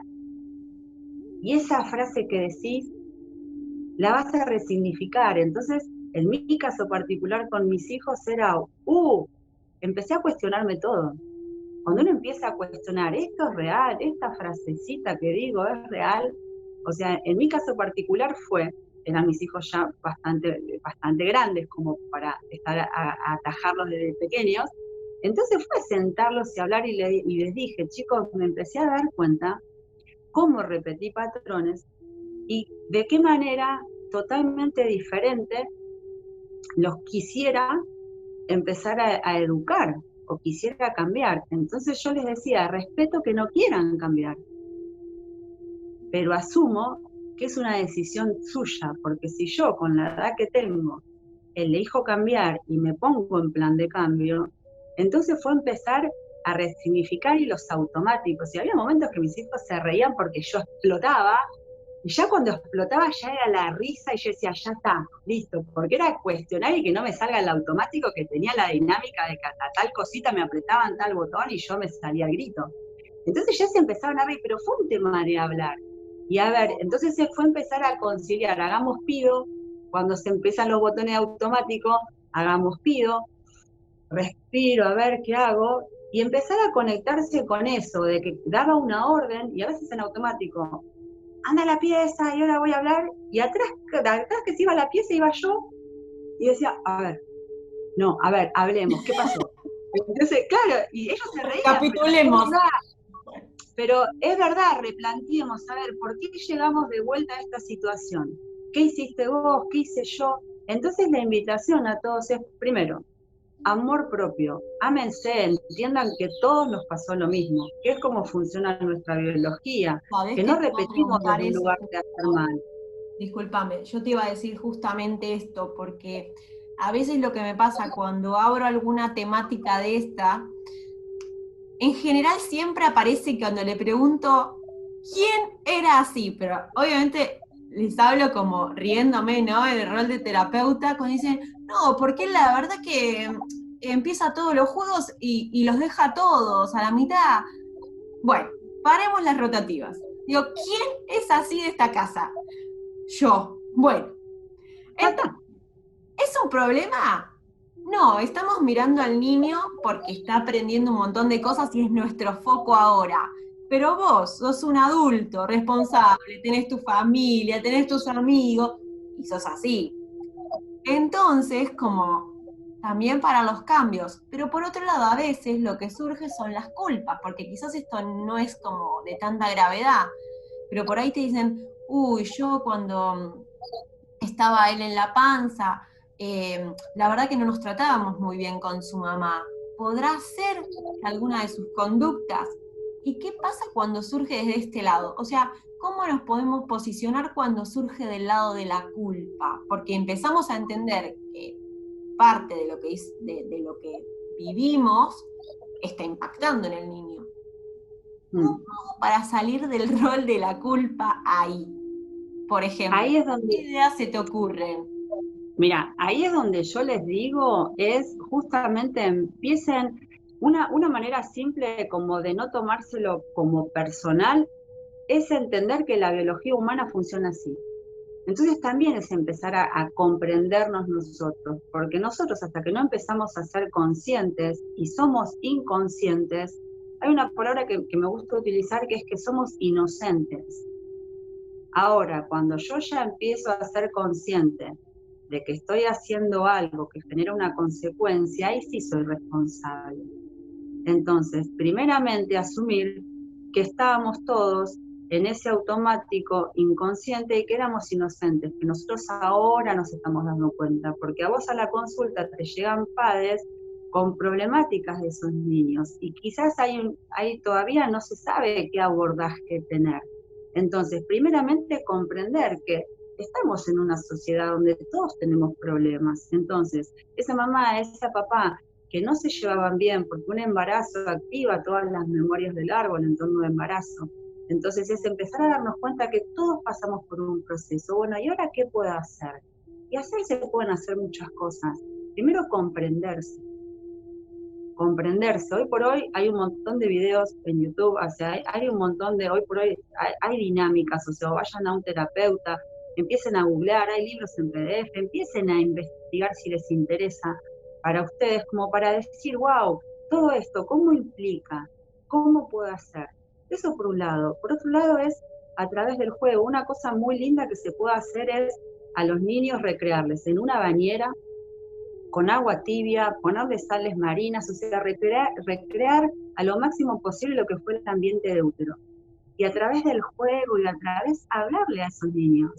Y esa frase que decís, la vas a resignificar. Entonces, en mi caso particular con mis hijos era, empecé a cuestionarme todo. Cuando uno empieza a cuestionar, ¿esto es real? ¿Esta frasecita que digo es real? O sea, en mi caso particular eran mis hijos ya bastante grandes como para estar a atajarlos desde pequeños. Entonces fue sentarlos y hablar y les dije, chicos, me empecé a dar cuenta cómo repetí patrones y de qué manera totalmente diferente los quisiera empezar a educar o quisiera cambiar. Entonces yo les decía, respeto que no quieran cambiar, pero asumo que es una decisión suya, porque si yo con la edad que tengo elijo cambiar y me pongo en plan de cambio, entonces fue empezar a resignificar y los automáticos. Y había momentos que mis hijos se reían porque yo explotaba, y ya cuando explotaba ya era la risa y yo decía, ya está, listo, porque era cuestionar y que no me salga el automático que tenía la dinámica de que hasta tal cosita me apretaban tal botón y yo me salía al grito. Entonces ya se empezaron a reír, pero fue un tema de hablar. Y a ver, entonces se fue a empezar a conciliar, hagamos pido, cuando se empiezan los botones automáticos, hagamos pido, respiro, a ver qué hago, y empezar a conectarse con eso, de que daba una orden, y a veces en automático, anda a la pieza, y ahora voy a hablar, y atrás que se iba a la pieza iba yo, y decía, a ver, no, a ver, hablemos, ¿qué pasó? Entonces, claro, y ellos se reían, Capitulemos. pero es verdad, replanteemos, a ver, ¿por qué llegamos de vuelta a esta situación? ¿Qué hiciste vos? ¿Qué hice yo? Entonces la invitación a todos es, primero, amor propio, ámense, entiendan que todos nos pasó lo mismo, que es como funciona nuestra biología, ¿Sabés que que no te iba a repetimos preguntar desde un eso lugar de hacer justo? mal. Discúlpame, yo te iba a decir justamente esto, porque a veces lo que me pasa cuando abro alguna temática de esta, en general siempre aparece cuando le pregunto quién era así, pero obviamente les hablo como riéndome, ¿no? En el rol de terapeuta, cuando dicen, no, porque la verdad que empieza todos los juegos y los deja todos a la mitad. Bueno, paremos las rotativas. Digo, ¿quién es así de esta casa? Yo. Bueno, Ya entonces, está. ¿es un problema? No, estamos mirando al niño porque está aprendiendo un montón de cosas y es nuestro foco ahora. Pero vos sos un adulto responsable, tenés tu familia, tenés tus amigos y sos así. Entonces, como también para los cambios, pero por otro lado, a veces lo que surge son las culpas, porque quizás esto no es como de tanta gravedad, pero por ahí te dicen, uy, yo cuando estaba él en la panza, la verdad que no nos tratábamos muy bien con su mamá. ¿Podrá ser alguna de sus conductas? ¿Y qué pasa cuando surge desde este lado? O sea, ¿cómo nos podemos posicionar cuando surge del lado de la culpa? Porque empezamos a entender que parte de lo que vivimos está impactando en el niño. Mm. ¿Cómo para salir del rol de la culpa ahí? Por ejemplo, Ahí es donde, ¿qué ideas se te ocurren? mira, ahí es donde yo les digo, es justamente empiecen una manera simple como de no tomárselo como personal, es entender que la biología humana funciona así. Entonces también es empezar a comprendernos nosotros, porque nosotros hasta que no empezamos a ser conscientes y somos inconscientes, hay una palabra que me gusta utilizar que es que somos inocentes. Ahora, cuando yo ya empiezo a ser consciente de que estoy haciendo algo que genera una consecuencia, ahí sí soy responsable. Entonces, primeramente asumir que estábamos todos en ese automático inconsciente y que éramos inocentes, que nosotros ahora nos estamos dando cuenta, porque a vos a la consulta te llegan padres con problemáticas de esos niños y quizás hay todavía no se sabe qué abordaje tener. Entonces, primeramente comprender que estamos en una sociedad donde todos tenemos problemas. Entonces, esa mamá, ese papá que no se llevaban bien, porque un embarazo activa todas las memorias del árbol en torno al embarazo. Entonces es empezar a darnos cuenta que todos pasamos por un proceso. Bueno, ¿y ahora qué puedo hacer? Y hacerse pueden hacer muchas cosas. Primero, comprenderse. Comprenderse. Hoy por hoy hay un montón de videos en YouTube, o sea, hay un montón de, hoy por hoy hay dinámicas, o sea, vayan a un terapeuta, empiecen a googlear, hay libros en PDF, empiecen a investigar si les interesa para ustedes, como para decir, wow, todo esto, ¿cómo implica? ¿Cómo puedo hacer? Eso por un lado. Por otro lado es a través del juego. Una cosa muy linda que se puede hacer es a los niños recrearles en una bañera, con agua tibia, ponerle sales marinas, o sea, recrear a lo máximo posible lo que fue el ambiente de útero. Y a través del juego y a través hablarle a esos niños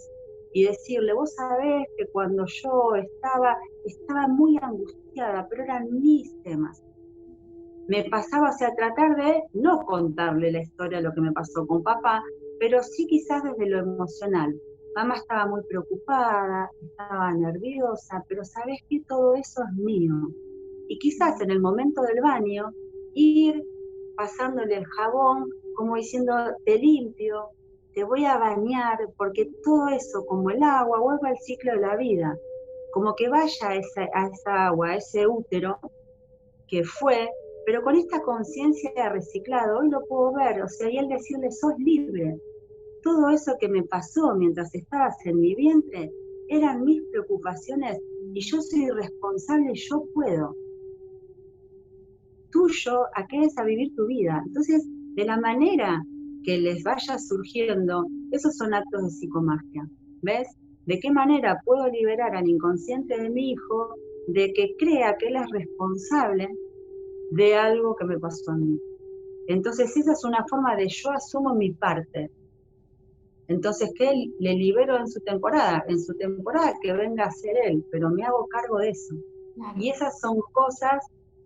y decirle, vos sabés que cuando yo estaba muy angustiada, pero eran mis temas. Me pasaba, o sea, tratar de no contarle la historia de lo que me pasó con papá, pero sí quizás desde lo emocional. Mamá estaba muy preocupada, estaba nerviosa, pero sabés que todo eso es mío. Y quizás en el momento del baño, ir pasándole el jabón, como diciendo, te limpio, te voy a bañar, porque todo eso, como el agua, vuelve al ciclo de la vida. Como que vaya a esa agua, a ese útero que fue, pero con esta conciencia de reciclado, hoy lo puedo ver, o sea, y él decirle, sos libre. Todo eso que me pasó mientras estabas en mi vientre eran mis preocupaciones y yo soy responsable y yo puedo. Tuyo, acá es a vivir tu vida. Entonces, de la manera que les vaya surgiendo, esos son actos de psicomagia. ¿Ves? ¿De qué manera puedo liberar al inconsciente de mi hijo de que crea que él es responsable de algo que me pasó a mí? Entonces esa es una forma de yo asumo mi parte. Entonces, ¿qué le libero en su temporada? En su temporada que venga a ser él, pero me hago cargo de eso. Claro. Y esas son cosas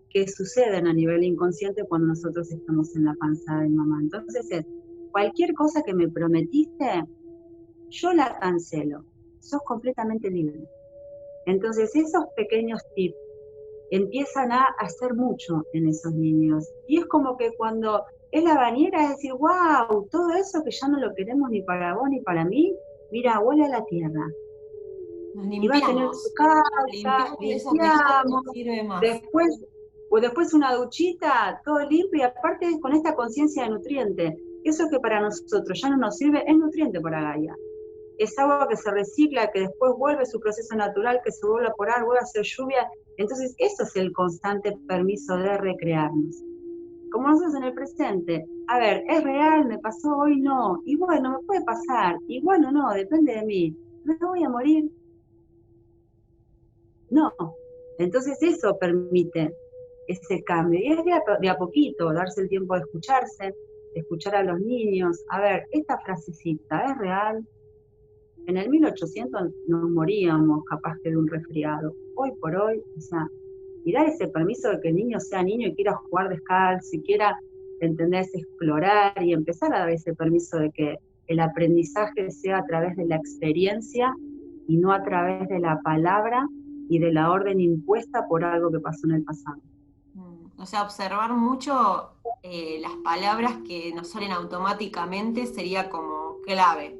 que suceden a nivel inconsciente cuando nosotros estamos en la panza de mamá. Entonces cualquier cosa que me prometiste, yo la cancelo. Sos completamente libre. Entonces esos pequeños tips empiezan a hacer mucho en esos niños. Y es como que cuando es la bañera es decir, wow, todo eso que ya no lo queremos ni para vos ni para mí, mira, huele a la tierra. Y va a tener su casa, limpiamos, después una duchita, todo limpio, y aparte con esta conciencia de nutriente. Eso que para nosotros ya no nos sirve, es nutriente para Gaia. Es agua que se recicla, que después vuelve su proceso natural, que se vuelve a porar, vuelve a hacer lluvia. Entonces, eso es el constante permiso de recrearnos. Como nosotros en el presente, a ver, ¿es real? ¿Me pasó hoy? No. Y bueno, me puede pasar. Y bueno, no, depende de mí. ¿Me voy a morir? No. Entonces, eso permite ese cambio. Y es de a poquito, darse el tiempo de escucharse, de escuchar a los niños. A ver, esta frasecita, ¿es real? En el 1800 nos moríamos capaz que de un resfriado. Hoy por hoy, o sea, y dar ese permiso de que el niño sea niño y quiera jugar descalzo, y quiera, ¿entendés?, explorar y empezar a dar ese permiso de que el aprendizaje sea a través de la experiencia y no a través de la palabra y de la orden impuesta por algo que pasó en el pasado. O sea, observar mucho las palabras que nos salen automáticamente sería como clave.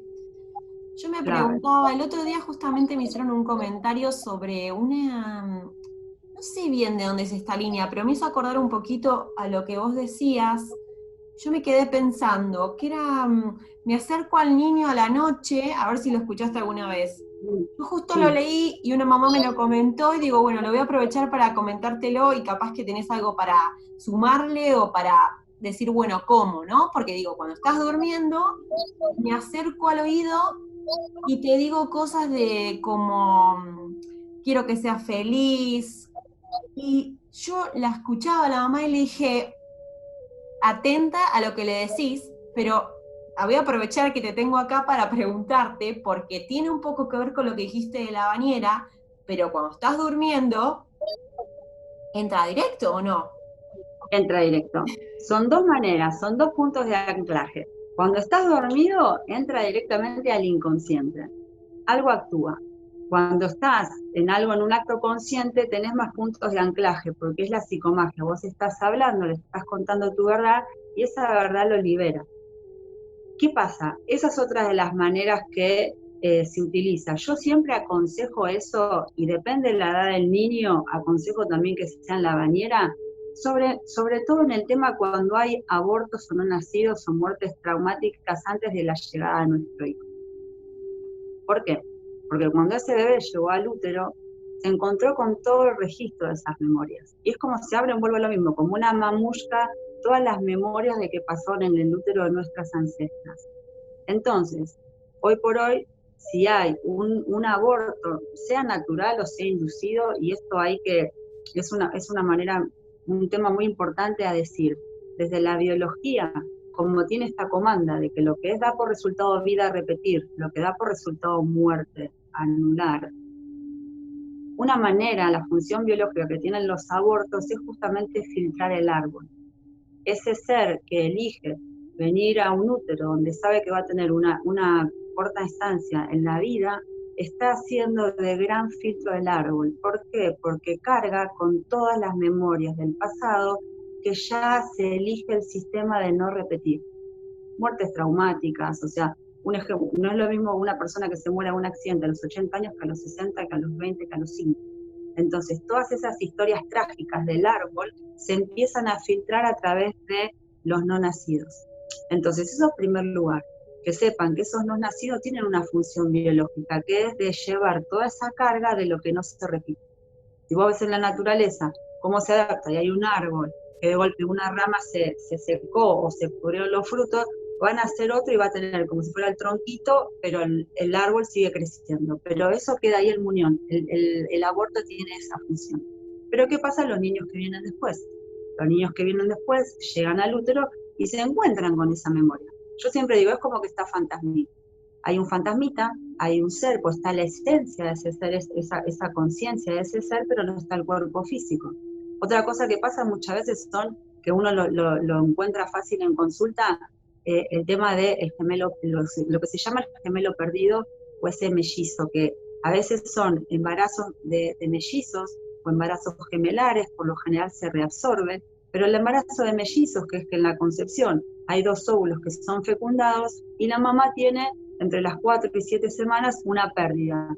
Yo me Clave. preguntaba, el otro día justamente me hicieron un comentario sobre una, no sé bien de dónde es esta línea, pero me hizo acordar un poquito a lo que vos decías. Yo me quedé pensando que era, me acerco al niño a la noche, a ver si lo escuchaste alguna vez. Yo justo lo Sí, leí y una mamá me lo comentó y digo, bueno, lo voy a aprovechar para comentártelo y capaz que tenés algo para sumarle o para decir, bueno, ¿cómo, no? Porque digo, cuando estás durmiendo, me acerco al oído y te digo cosas de como, quiero que seas feliz. Y yo la escuchaba a la mamá y le dije, atenta a lo que le decís, pero voy a aprovechar que te tengo acá para preguntarte, porque tiene un poco que ver con lo que dijiste de la bañera, pero cuando estás durmiendo, ¿entra directo o no? entra directo. Son dos maneras, son dos puntos de anclaje. Cuando estás dormido, entra directamente al inconsciente. Algo actúa. Cuando estás en algo, en un acto consciente, tenés más puntos de anclaje, porque es la psicomagia. Vos estás hablando, le estás contando tu verdad, y esa verdad lo libera. ¿Qué pasa? Esa es otra de las maneras que se utiliza. Yo siempre aconsejo eso, y depende de la edad del niño, aconsejo también que sea en la bañera, sobre todo en el tema cuando hay abortos o no nacidos o muertes traumáticas antes de la llegada de nuestro hijo. ¿Por qué? Porque cuando ese bebé llegó al útero, se encontró con todo el registro de esas memorias. Y es como si abren, vuelvo a lo mismo, como una mamushka, todas las memorias de que pasaron en el útero de nuestras ancestras. Entonces, hoy por hoy, si hay un aborto, sea natural o sea inducido, y esto hay que, es una manera, un tema muy importante a decir, desde la biología, como tiene esta comanda de que lo que es da por resultado vida repetir, lo que da por resultado muerte anular, una manera, la función biológica que tienen los abortos es justamente filtrar el árbol. Ese ser que elige venir a un útero donde sabe que va a tener una corta estancia en la vida, está haciendo de gran filtro del árbol. ¿Por qué? Porque carga con todas las memorias del pasado que ya se elige el sistema de no repetir. Muertes traumáticas, o sea, un ejemplo, no es lo mismo una persona que se muere en un accidente a los 80 años que a los 60, que a los 20, que a los 5. Entonces, todas esas historias trágicas del árbol se empiezan a filtrar a través de los no nacidos. Entonces, eso en primer lugar, que sepan que esos no nacidos tienen una función biológica, que es de llevar toda esa carga de lo que no se repite. Si vos ves en la naturaleza cómo se adapta y hay un árbol que de golpe una rama se secó o se pudrieron los frutos, van a hacer otro y va a tener como si fuera el tronquito, pero el árbol sigue creciendo. Pero eso queda ahí el muñón, el aborto tiene esa función. Pero ¿qué pasa a los niños que vienen después? Los niños que vienen después llegan al útero y se encuentran con esa memoria. Yo siempre digo, es como que está fantasmita. Hay un fantasmita, hay un ser, pues está la esencia de ese ser, esa conciencia de ese ser, pero no está el cuerpo físico. Otra cosa que pasa muchas veces son, que uno lo encuentra fácil en consulta, el tema del gemelo, lo que se llama el gemelo perdido o ese mellizo, que a veces son embarazos de mellizos o embarazos gemelares, por lo general se reabsorben, pero el embarazo de mellizos, que es que en la concepción hay dos óvulos que son fecundados y la mamá tiene entre las 4 y 7 semanas una pérdida.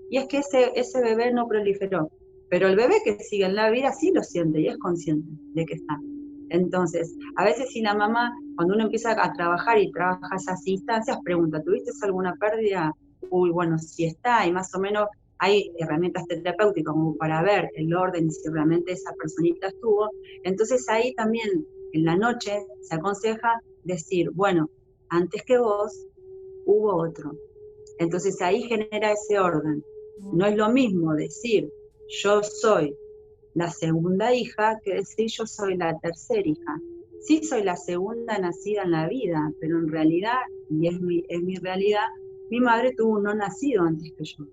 Y es que ese bebé no proliferó. Pero el bebé que sigue en la vida sí lo siente y es consciente de que está. Entonces, a veces si la mamá, cuando uno empieza a trabajar y trabaja esas instancias, pregunta, ¿tuviste alguna pérdida? Uy, bueno, si está, y más o menos hay herramientas terapéuticas como para ver el orden y si realmente esa personita estuvo. Entonces ahí también, en la noche, se aconseja decir, bueno, antes que vos, hubo otro. Entonces ahí genera ese orden. No es lo mismo decir yo soy la segunda hija que decir yo soy la tercera hija. Sí soy la segunda nacida en la vida, pero en realidad, y es mi realidad, mi madre tuvo un no nacido antes que yo.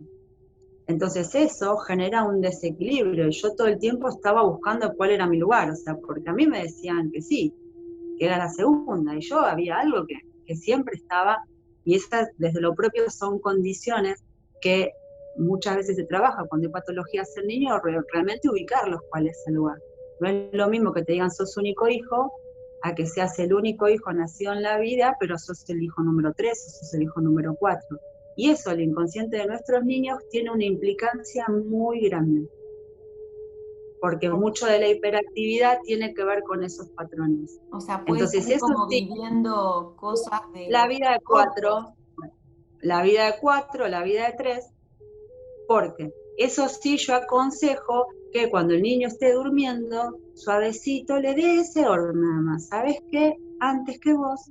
Entonces eso genera un desequilibrio y yo todo el tiempo estaba buscando cuál era mi lugar, o sea, porque a mí me decían que sí, que era la segunda, y yo había algo que siempre estaba, y esas desde lo propio son condiciones que muchas veces se trabaja cuando hay patologías en niños, realmente ubicarlos cuál es el lugar. No es lo mismo que te digan sos único hijo, a que seas el único hijo nacido en la vida, pero sos el hijo número 3 o sos el hijo número 4. Y eso, el inconsciente de nuestros niños, tiene una implicancia muy grande. Porque mucho de la hiperactividad tiene que ver con esos patrones. O sea, puede Entonces, estar eso como sí, viviendo cosas de la los vida de otros. 4, la vida de 4, la vida de 3, porque eso sí yo aconsejo que cuando el niño esté durmiendo, suavecito le dé ese orden nada más. ¿Sabes qué? Antes que vos,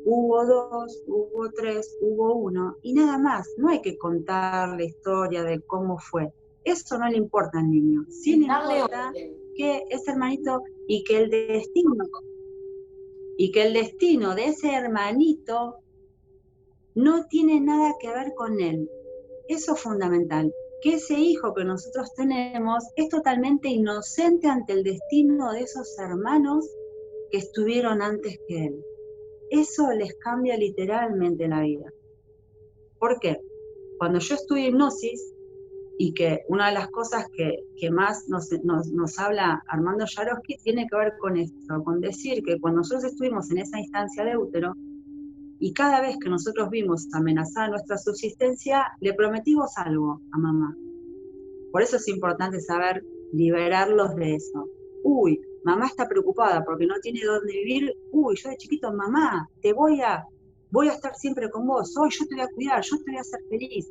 hubo 2, hubo 3, hubo 1, y nada más. No hay que contar la historia de cómo fue. Eso no le importa al niño. Sí le Darle importa orden. que ese hermanito y que el destino de ese hermanito no tiene nada que ver con él. Eso es fundamental, que ese hijo que nosotros tenemos es totalmente inocente ante el destino de esos hermanos que estuvieron antes que él. Eso les cambia literalmente la vida. ¿Por qué? Cuando yo estudio hipnosis, y que una de las cosas que más nos habla Armando Yarosky tiene que ver con esto, con decir que cuando nosotros estuvimos en esa instancia de útero, y cada vez que nosotros vimos amenazada nuestra subsistencia, le prometimos algo a mamá. Por eso es importante saber liberarlos de eso. Uy, mamá está preocupada porque no tiene dónde vivir. Uy, yo de chiquito, mamá, voy a estar siempre con vos. Hoy yo te voy a cuidar, yo te voy a hacer feliz.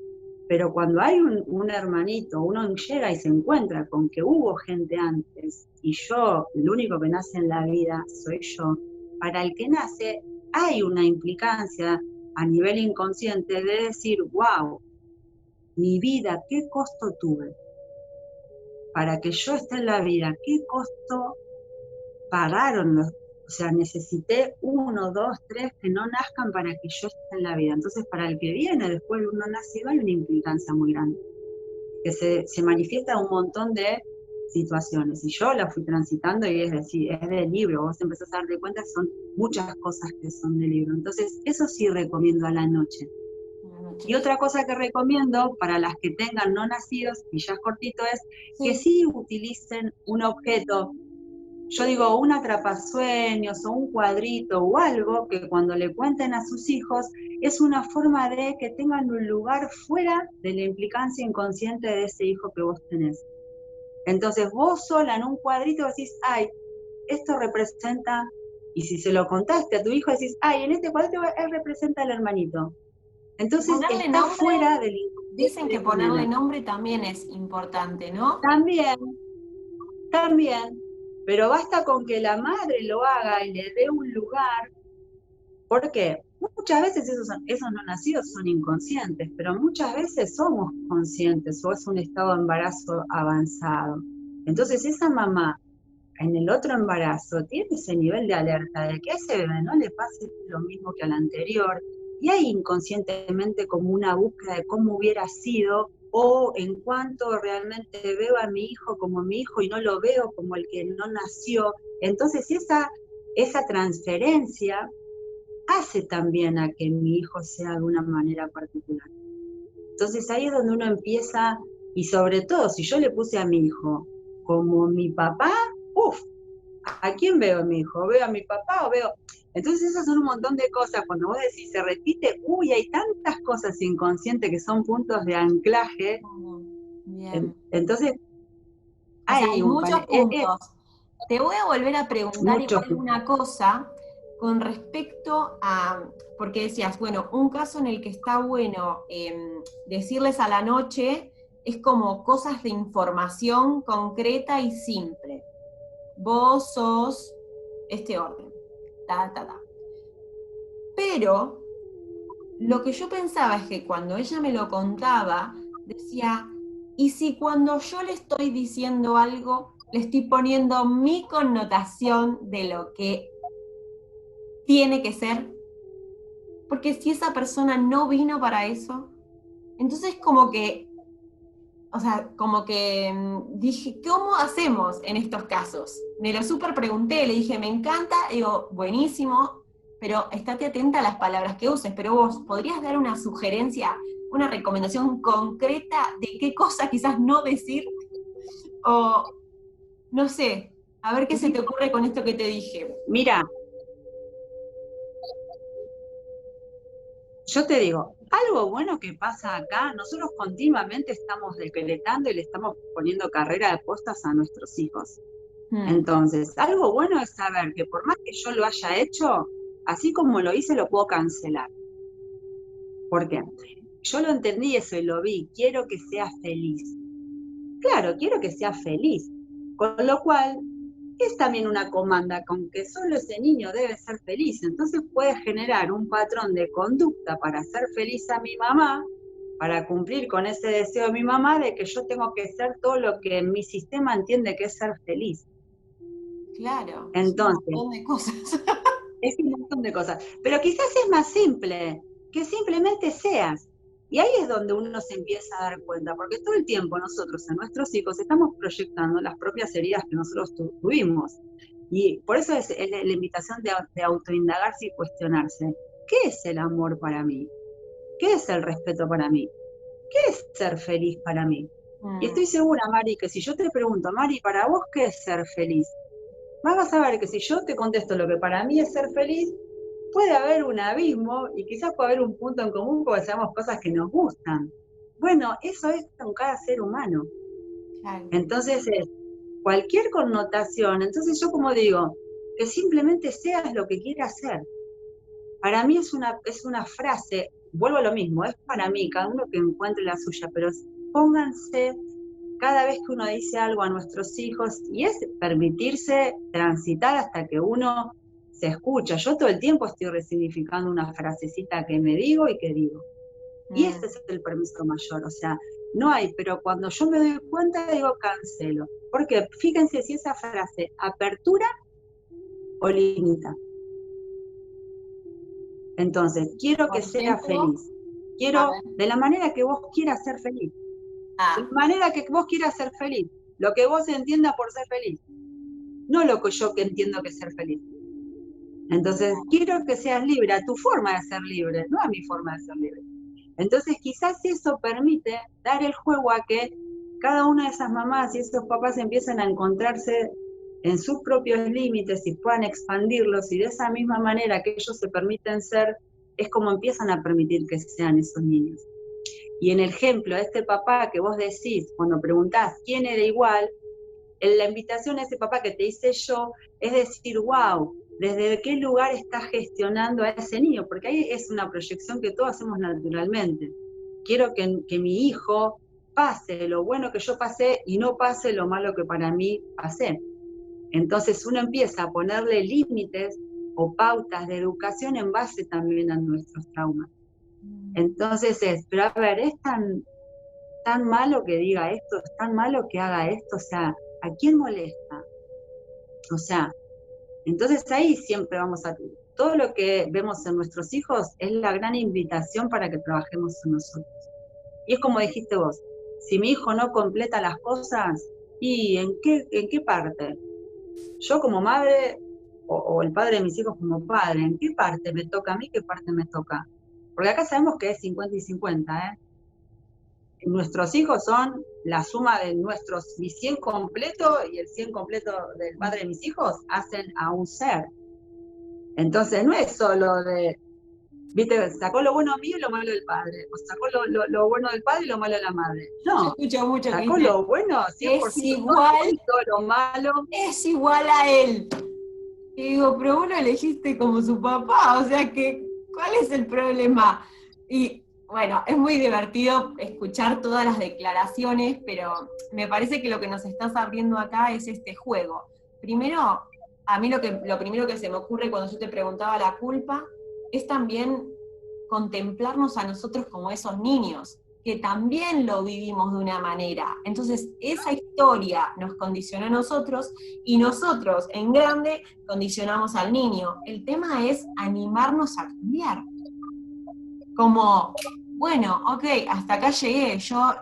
Pero cuando hay un hermanito, uno llega y se encuentra con que hubo gente antes y yo, el único que nace en la vida soy yo, para el que nace hay una implicancia a nivel inconsciente de decir, wow, mi vida, ¿qué costo tuve? Para que yo esté en la vida, ¿qué costo pagaron los? O sea, necesité 1, 2, 3 que no nazcan para que yo esté en la vida. Entonces, para el que viene después de uno nacido hay una implicancia muy grande, que se manifiesta en un montón de situaciones. Y yo la fui transitando y es decir, es del libro, vos empezás a darte cuenta, son muchas cosas que son del libro. Entonces, eso sí recomiendo a la noche. Y otra cosa que recomiendo para las que tengan no nacidos, y ya es cortito, es que sí utilicen un objeto. Yo digo, un atrapasueños o un cuadrito o algo que cuando le cuenten a sus hijos es una forma de que tengan un lugar fuera de la implicancia inconsciente de ese hijo que vos tenés. Entonces vos sola en un cuadrito decís, ay, esto representa, y si se lo contaste a tu hijo decís, ay, en este cuadrito él representa al hermanito. Entonces Ponerle está nombre, fuera del inconsciente. dicen que ponerle nombre también es importante, ¿no? También, pero basta con que la madre lo haga y le dé un lugar. ¿Por qué? Muchas veces esos no nacidos son inconscientes, pero muchas veces somos conscientes o es un estado de embarazo avanzado. Entonces esa mamá en el otro embarazo tiene ese nivel de alerta de que a ese bebé no le pase lo mismo que al anterior, y hay inconscientemente como una búsqueda de cómo hubiera sido, o en cuanto realmente veo a mi hijo como mi hijo y no lo veo como el que no nació. Entonces esa transferencia hace también a que mi hijo sea de una manera particular. Entonces ahí es donde uno empieza, y sobre todo si yo le puse a mi hijo como mi papá, ¿a quién veo a mi hijo? ¿Veo a mi papá o veo? Entonces esas son un montón de cosas. Cuando vos decís se repite, hay tantas cosas inconscientes que son puntos de anclaje. Bien. Entonces, o sea, hay muchos puntos. Te voy a volver a preguntar igual una cosa con respecto a, porque decías, bueno, un caso en el que está bueno decirles a la noche es como cosas de información concreta y simple. Vos sos este orden, Pero lo que yo pensaba es que cuando ella me lo contaba, decía, ¿y si cuando yo le estoy diciendo algo, le estoy poniendo mi connotación de lo que tiene que ser? Porque si esa persona no vino para eso, entonces como que dije, ¿cómo hacemos en estos casos? Me lo súper pregunté, le dije, me encanta, digo, buenísimo, pero estate atenta a las palabras que uses, pero vos, ¿podrías dar una sugerencia, una recomendación concreta de qué cosa quizás no decir? O No sé, a ver qué se te ocurre con esto que te dije. Mira, yo te digo, algo bueno que pasa acá, nosotros continuamente estamos decretando y le estamos poniendo carrera de postas a nuestros hijos. Hmm, Entonces, algo bueno es saber que por más que yo lo haya hecho, así como lo hice, lo puedo cancelar. ¿Por qué? Yo lo entendí eso y lo vi, quiero que sea feliz. Claro, quiero que sea feliz. Con lo cual, es también una comanda con que solo ese niño debe ser feliz. Entonces puede generar un patrón de conducta para hacer feliz a mi mamá, para cumplir con ese deseo de mi mamá de que yo tengo que ser todo lo que mi sistema entiende que es ser feliz. claro, es un Entonces, montón de cosas. es un montón de cosas. Pero quizás es más simple, que simplemente seas. Y ahí es donde uno se empieza a dar cuenta, porque todo el tiempo nosotros en nuestros hijos estamos proyectando las propias heridas que nosotros tuvimos. Y por eso es la invitación de autoindagarse y cuestionarse. ¿Qué es el amor para mí? ¿Qué es el respeto para mí? ¿Qué es ser feliz para mí? Y Mm, estoy segura, Mari, que si yo te pregunto, Mari, ¿para vos qué es ser feliz? Vas a ver que si yo te contesto lo que para mí es ser feliz, puede haber un abismo y quizás puede haber un punto en común porque sabemos cosas que nos gustan. Bueno, eso es con cada ser humano. claro. Entonces, cualquier connotación, entonces yo como digo, que simplemente seas lo que quieras ser. Para mí es una frase, vuelvo a lo mismo, es para mí, cada uno que encuentre la suya, pero pónganse cada vez que uno dice algo a nuestros hijos, y es permitirse transitar hasta que uno se escucha. Yo todo el tiempo estoy resignificando una frasecita que me digo y que digo. Y Mm, este es el permiso mayor, o sea, no hay, pero cuando yo me doy cuenta digo cancelo. Porque fíjense si esa frase apertura o limita. Entonces, quiero por que sea ejemplo, feliz. a Quiero ver. de la manera que vos quieras ser feliz. De la Ah, manera que vos quieras ser feliz. Lo que vos entiendas por ser feliz. No lo que yo que entiendo que es ser feliz. Entonces, quiero que seas libre a tu forma de ser libre, no a mi forma de ser libre. Entonces, quizás eso permite dar el juego a que cada una de esas mamás y esos papás empiecen a encontrarse en sus propios límites y puedan expandirlos, y de esa misma manera que ellos se permiten ser, es como empiezan a permitir que sean esos niños. Y en el ejemplo de este papá que vos decís, cuando preguntás quién era igual, la invitación a ese papá que te hice yo es decir, wow, ¿desde qué lugar está gestionando a ese niño? Porque ahí es una proyección que todos hacemos naturalmente. Quiero que mi hijo pase lo bueno que yo pasé y no pase lo malo que para mí pasé. Entonces uno empieza a ponerle límites o pautas de educación en base también a nuestros traumas. Entonces pero a ver, es tan malo que diga esto, es tan malo que haga esto, o sea, ¿a quién molesta? O sea, entonces ahí siempre vamos a... Todo lo que vemos en nuestros hijos es la gran invitación para que trabajemos en nosotros. Y es como dijiste vos, si mi hijo no completa las cosas, ¿y en qué parte? Yo como madre, o el padre de mis hijos como padre, ¿en qué parte me toca a mí, qué parte me toca? Porque acá sabemos que es 50 y 50, ¿eh? Nuestros hijos son la suma de mi 100 completo y el 100 completo del padre de mis hijos, hacen a un ser. Entonces no es solo de, viste, sacó lo bueno mío y lo malo del padre, o sacó lo bueno del padre y lo malo de la madre. yo No, escucho mucho que sacó dice, lo bueno 100% es todo igual, y todo lo malo. es igual a él. Y digo, pero vos lo elegiste como su papá, o sea que, ¿cuál es el problema? Y bueno, es muy divertido escuchar todas las declaraciones, pero me parece que lo que nos estás abriendo acá es este juego. Primero, a mí lo primero que se me ocurre cuando yo te preguntaba la culpa es también contemplarnos a nosotros como esos niños, que también lo vivimos de una manera. Entonces, esa historia nos condicionó a nosotros y nosotros en grande condicionamos al niño. El tema es animarnos a cambiar. Como, bueno, ok, hasta acá llegué, yo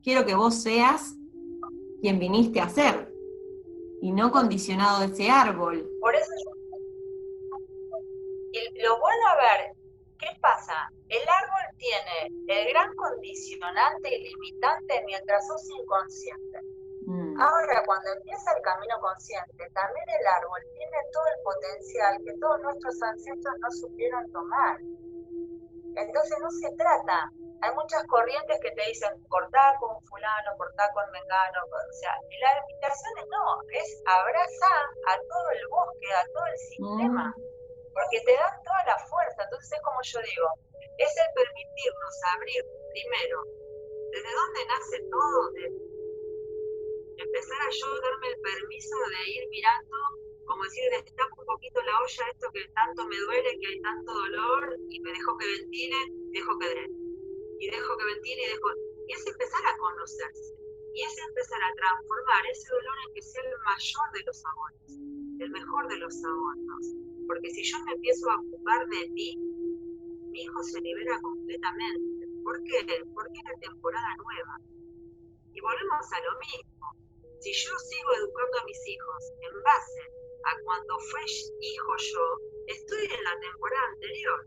quiero que vos seas quien viniste a ser y no condicionado de ese árbol. Por eso, lo bueno, a ver, ¿qué pasa? El árbol tiene el gran condicionante y limitante mientras sos inconsciente. Ahora, cuando empieza el camino consciente, también el árbol tiene todo el potencial que todos nuestros ancestros no supieron tomar. Entonces no se trata. Hay muchas corrientes que te dicen cortá con fulano, cortá con mengano, o sea, la invitación no, es abrazar a todo el bosque, a todo el sistema, porque te dan toda la fuerza. Entonces es como yo digo, es el permitirnos abrir primero, desde dónde nace todo, de empezar a yo darme el permiso de ir mirando, como decir, destapo un poquito la olla, esto que tanto me duele, que hay tanto dolor, y me dejo que ventile, dejo que drene. Y dejo que ventile y es empezar a conocerse, y es empezar a transformar ese dolor en que sea el mayor de los abonos, el mejor de los abonos, porque si yo me empiezo a ocupar de mí, mi hijo se libera completamente. ¿Por qué? Porque es la temporada nueva, y volvemos a lo mismo. Si yo sigo educando a mis hijos en base a cuando fue hijo yo, estoy en la temporada anterior,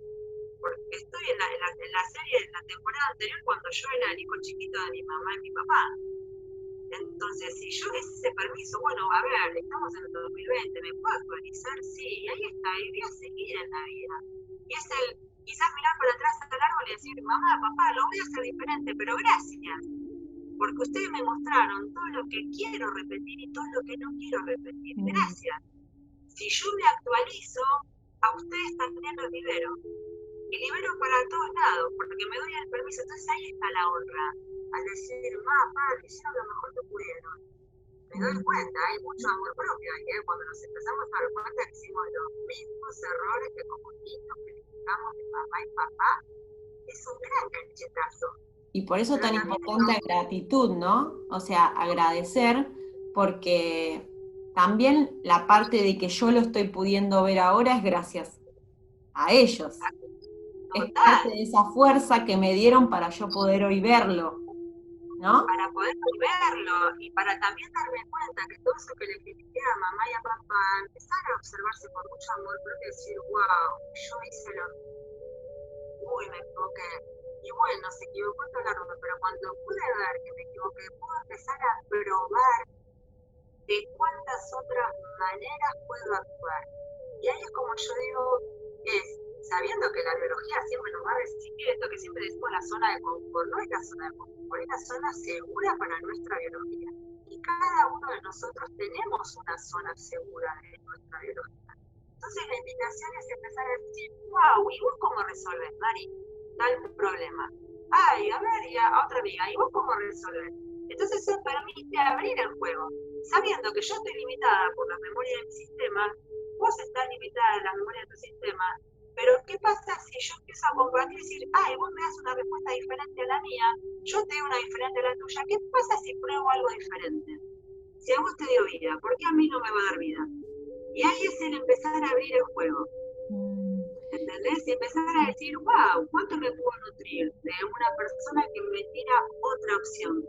porque estoy en la serie de la temporada anterior cuando yo era el hijo chiquito de mi mamá y mi papá. Entonces, si yo es ese permiso, bueno, a ver, estamos en el 2020, ¿me puedo actualizar? Sí, y ahí está, y voy a seguir en la vida. Y es quizás mirar para atrás al árbol y decir, mamá, papá, lo voy a hacer diferente, pero gracias, porque ustedes me mostraron todo lo que quiero repetir y todo lo que no quiero repetir. Gracias. Si yo me actualizo, a ustedes también los libero. Y libero para todos lados, porque me doy el permiso. Entonces ahí está la honra, al decir, papá, hicieron lo mejor que pudieron. Me doy cuenta, hay mucho amor propio ahí, cuando nos empezamos a dar cuenta que hicimos los mismos errores que como niños criticamos de mamá y papá, es un gran cachetazo. Y por eso tan importante la gratitud, ¿no? O sea, agradecer, porque también la parte de que yo lo estoy pudiendo ver ahora es gracias a ellos. Es parte de esa fuerza que me dieron para yo poder hoy verlo, ¿no? Para poder verlo y para también darme cuenta que todo eso que le critiqué a mamá y a papá, empezar a observarse con mucho amor propio y decir, wow, yo hice lo mismo, uy, me equivoqué. Y bueno, se equivocó todo el árbol, pero cuando pude ver que me equivoqué, pude empezar a probar de cuántas otras maneras puedo actuar. Y ahí es como yo digo, es sabiendo que la biología siempre nos va a resistir esto que siempre decimos la zona de confort, no es la zona de confort, es la zona segura para nuestra biología. Y cada uno de nosotros tenemos una zona segura de nuestra biología. Entonces la invitación es empezar a decir, wow, ¿y vos cómo resolves, Mari, tal problema? Ay, a ver, y a otra amiga, ¿y vos cómo resolves? Entonces eso permite abrir el juego, sabiendo que yo estoy limitada por la memoria de mi sistema, vos estás limitada en la memoria de tu sistema. Pero ¿qué pasa si yo empiezo a compartir y decir, ay, vos me das una respuesta diferente a la mía, yo te doy una diferente a la tuya? ¿Qué pasa si pruebo algo diferente? Si a vos te dio vida, ¿por qué a mí no me va a dar vida? Y ahí es el empezar a abrir el juego. ¿Entendés? Y empezar a decir, wow, ¿cuánto me puedo nutrir de una persona que me tira otra opción?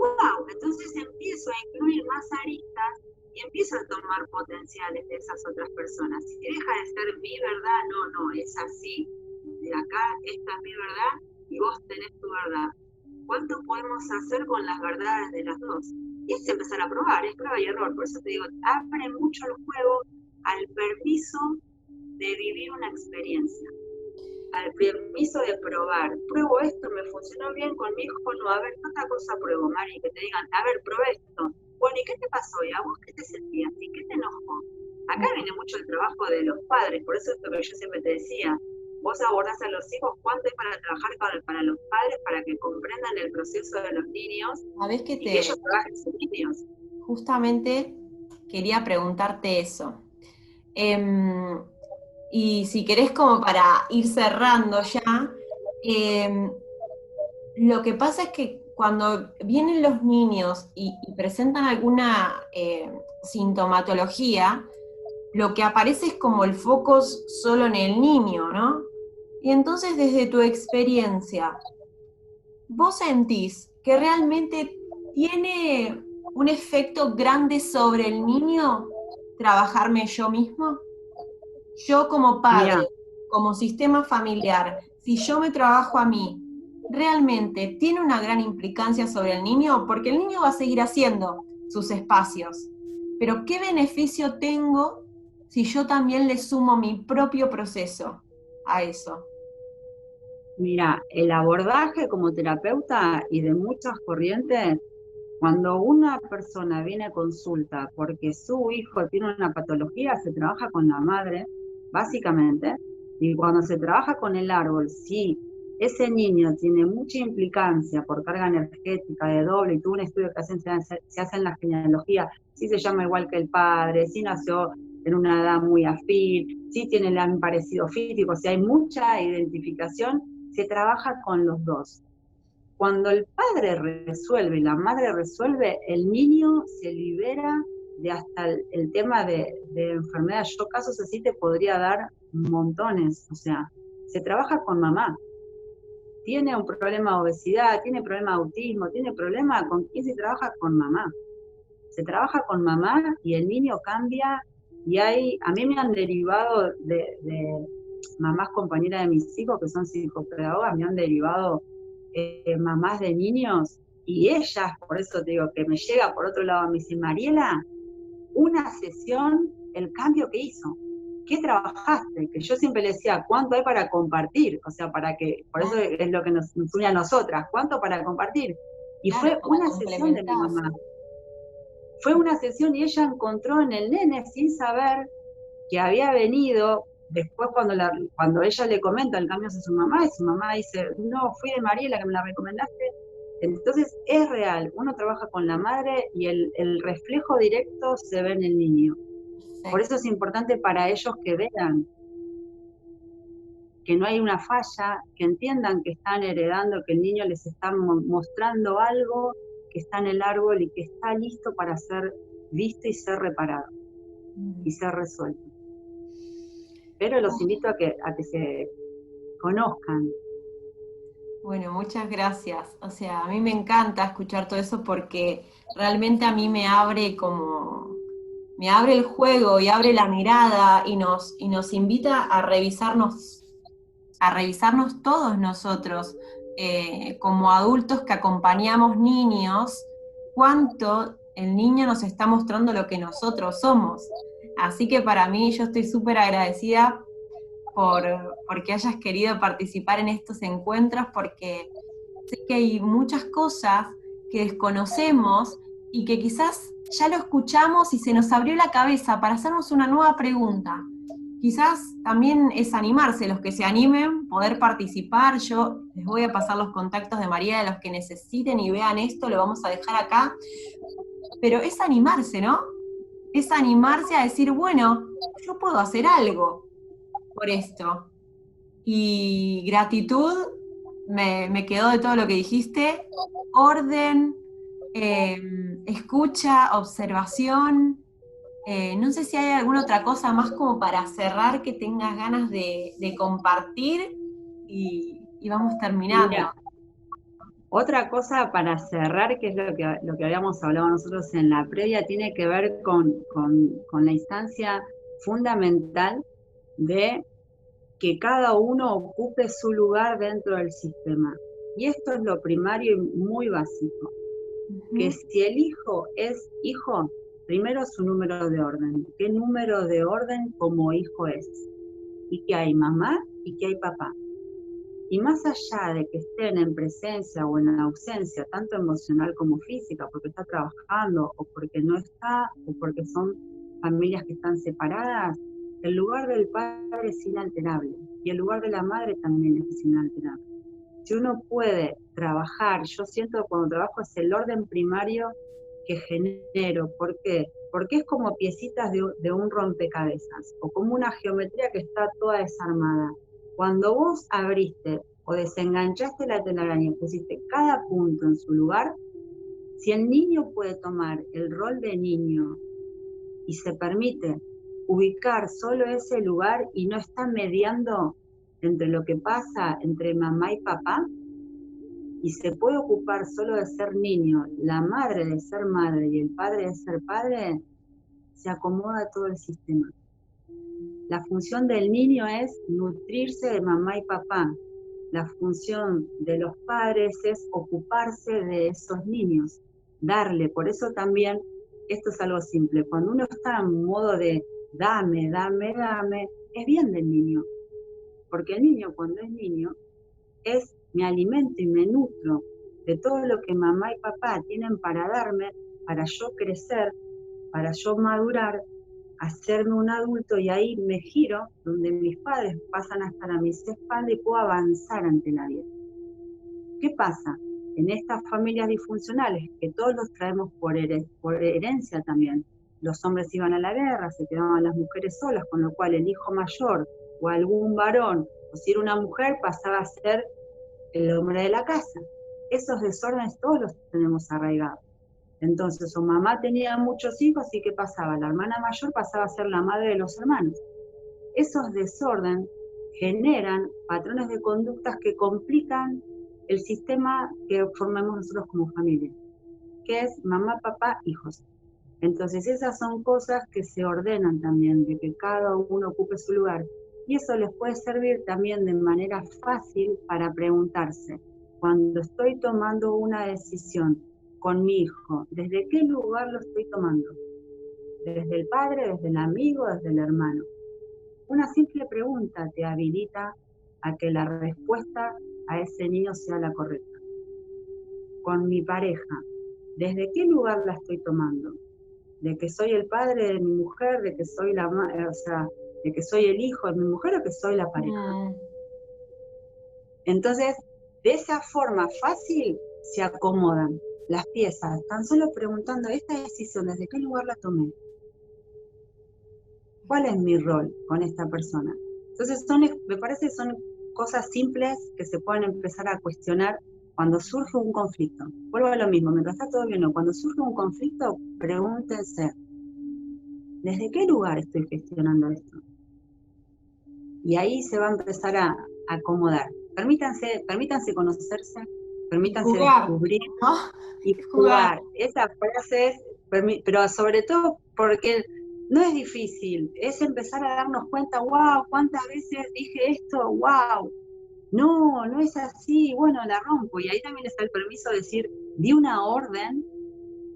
Wow, entonces empiezo a incluir más aristas y empiezo a tomar potenciales de esas otras personas. Si deja de ser mi verdad, no, es así. De acá, esta es mi verdad y vos tenés tu verdad. ¿Cuánto podemos hacer con las verdades de las dos? Y es empezar a probar, es prueba y error. Por eso te digo, abre mucho el juego al permiso de vivir una experiencia, al permiso de probar. Pruebo esto, me funcionó bien con mi hijo, no, a ver, ¿cuánta cosa pruebo, Mari? Que te digan, a ver, probé esto. Bueno, ¿y qué te pasó? ¿Y a vos qué te sentías? ¿Y qué te enojó? Acá viene mucho el trabajo de los padres, por eso es lo que yo siempre te decía. Vos abordás a los hijos, ¿cuánto hay para trabajar para los padres para que comprendan el proceso de los niños? ¿Sabés que y ellos trabajen sus niños? Justamente quería preguntarte eso. Y si querés, como para ir cerrando ya, lo que pasa es que cuando vienen los niños y presentan alguna sintomatología, lo que aparece es como el foco solo en el niño, ¿no? Y entonces, desde tu experiencia, ¿vos sentís que realmente tiene un efecto grande sobre el niño trabajarme yo mismo? Yo como padre, como sistema familiar, si yo me trabajo a mí, ¿realmente tiene una gran implicancia sobre el niño? Porque el niño va a seguir haciendo. sus espacios. Pero ¿qué beneficio tengo si yo también le sumo mi propio proceso a eso? Mira, el abordaje como terapeuta y de muchas corrientes, cuando una persona viene a consulta porque su hijo tiene una patología, se trabaja con la madre, básicamente, y cuando se trabaja con el árbol, si ese niño tiene mucha implicancia por carga energética de doble, y tuvo un estudio que se hace en la genealogía, si se llama igual que el padre, si nació en una edad muy afín, si tiene el parecido físico, si hay mucha identificación, se trabaja con los dos. Cuando el padre resuelve y la madre resuelve, el niño se libera de hasta el tema de enfermedad. Yo casos así te podría dar montones, o sea, se trabaja con mamá. Tiene un problema de obesidad, tiene problema de autismo, tiene problema, ¿con quién se trabaja? Con mamá. Se trabaja con mamá y el niño cambia, y a mí me han derivado de mamás compañeras de mis hijos que son psicopedagogas, me han derivado mamás de niños, y ellas, por eso te digo, que me llega por otro lado, me dice, Mariela, una sesión, el cambio que hizo, ¿qué trabajaste? Que yo siempre le decía, ¿cuánto hay para compartir? O sea, por eso es lo que nos une a nosotras, ¿cuánto para compartir? Y claro, fue una sesión de mi mamá. Fue una sesión y ella encontró en el nene, sin saber, que había venido. Después cuando ella le comenta el cambio hacia su mamá, y su mamá dice, no, fui de Mariela que me la recomendaste. Entonces es real, uno trabaja con la madre y el reflejo directo se ve en el niño. Sí. Por eso es importante para ellos que vean que no hay una falla, que entiendan que están heredando, que el niño les está mostrando algo que está en el árbol y que está listo para ser visto y ser reparado y ser resuelto. Pero los invito a que se conozcan. Bueno, muchas gracias. O sea, a mí me encanta escuchar todo eso porque realmente a mí me abre el juego y abre la mirada y nos invita a revisarnos todos nosotros, como adultos que acompañamos niños, cuánto el niño nos está mostrando lo que nosotros somos. Así que para mí yo estoy súper agradecida porque hayas querido participar en estos encuentros, porque sé que hay muchas cosas que desconocemos y que quizás ya lo escuchamos y se nos abrió la cabeza para hacernos una nueva pregunta. Quizás también es animarse, los que se animen, poder participar. Yo les voy a pasar los contactos de María, de los que necesiten y vean esto, lo vamos a dejar acá. Pero es animarse, ¿no? Es animarse a decir, bueno, yo puedo hacer algo por esto. Y gratitud, me quedó de todo lo que dijiste, orden, escucha, observación. No sé si hay alguna otra cosa más como para cerrar que tengas ganas de compartir y vamos terminando. Mira, otra cosa para cerrar, que es lo que habíamos hablado nosotros en la previa, tiene que ver con la instancia fundamental de que cada uno ocupe su lugar dentro del sistema. Y esto es lo primario y muy básico. Que si el hijo es hijo, primero su número de orden. ¿Qué número de orden como hijo es? Y que hay mamá y que hay papá. Y más allá de que estén en presencia o en ausencia, tanto emocional como física, porque está trabajando o porque no está, o porque son familias que están separadas, el lugar del padre es inalterable y el lugar de la madre también es inalterable. Si uno puede trabajar, yo siento que cuando trabajo es el orden primario que genero. ¿Por qué? Porque es como piecitas de un rompecabezas o como una geometría que está toda desarmada. Cuando vos abriste o desenganchaste la telaraña y pusiste cada punto en su lugar, si el niño puede tomar el rol de niño y se permite ubicar solo ese lugar y no está mediando entre lo que pasa entre mamá y papá, y se puede ocupar solo de ser niño, la madre de ser madre y el padre de ser padre, se acomoda todo el sistema. La función del niño es nutrirse de mamá y papá. La función de los padres es ocuparse de esos niños, darle. Por eso también esto es algo simple, cuando uno está en modo de dame, dame, dame, es bien del niño, porque el niño cuando es niño es me alimento y me nutro de todo lo que mamá y papá tienen para darme, para yo crecer, para yo madurar, hacerme un adulto, y ahí me giro, donde mis padres pasan a estar a mis espaldas y puedo avanzar ante la vida. ¿Qué pasa? En estas familias disfuncionales, que todos los traemos por herencia también, los hombres iban a la guerra, se quedaban las mujeres solas, con lo cual el hijo mayor o algún varón, o si era una mujer, pasaba a ser el hombre de la casa. Esos desórdenes todos los tenemos arraigados. Entonces, su mamá tenía muchos hijos, y ¿qué pasaba? La hermana mayor pasaba a ser la madre de los hermanos. Esos desórdenes generan patrones de conductas que complican el sistema que formamos nosotros como familia, que es mamá, papá, hijos. Entonces, esas son cosas que se ordenan también, de que cada uno ocupe su lugar. Y eso les puede servir también de manera fácil para preguntarse, cuando estoy tomando una decisión con mi hijo, ¿desde qué lugar lo estoy tomando? ¿Desde el padre, desde el amigo, desde el hermano? Una simple pregunta te habilita a que la respuesta a ese niño sea la correcta. Con mi pareja, ¿desde qué lugar la estoy tomando? ¿De que soy el padre de mi mujer, de que soy de que soy el hijo de mi mujer, o que soy la pareja? Entonces, de esa forma fácil se acomodan las piezas, tan solo preguntando, ¿esta decisión desde qué lugar la tomé? ¿Cuál es mi rol con esta persona? Entonces, me parece que son cosas simples que se pueden empezar a cuestionar cuando surge un conflicto. Vuelvo a lo mismo, mientras está todo bien, cuando surge un conflicto, pregúntense, ¿desde qué lugar estoy gestionando esto? Y ahí se va a empezar a acomodar. Permítanse conocerse, permítanse descubrir, ¿no? Y jugar. Esa frase es, pero sobre todo porque no es difícil, es empezar a darnos cuenta, wow, cuántas veces dije esto, wow, no es así, bueno, la rompo. Y ahí también está el permiso de decir, di una orden,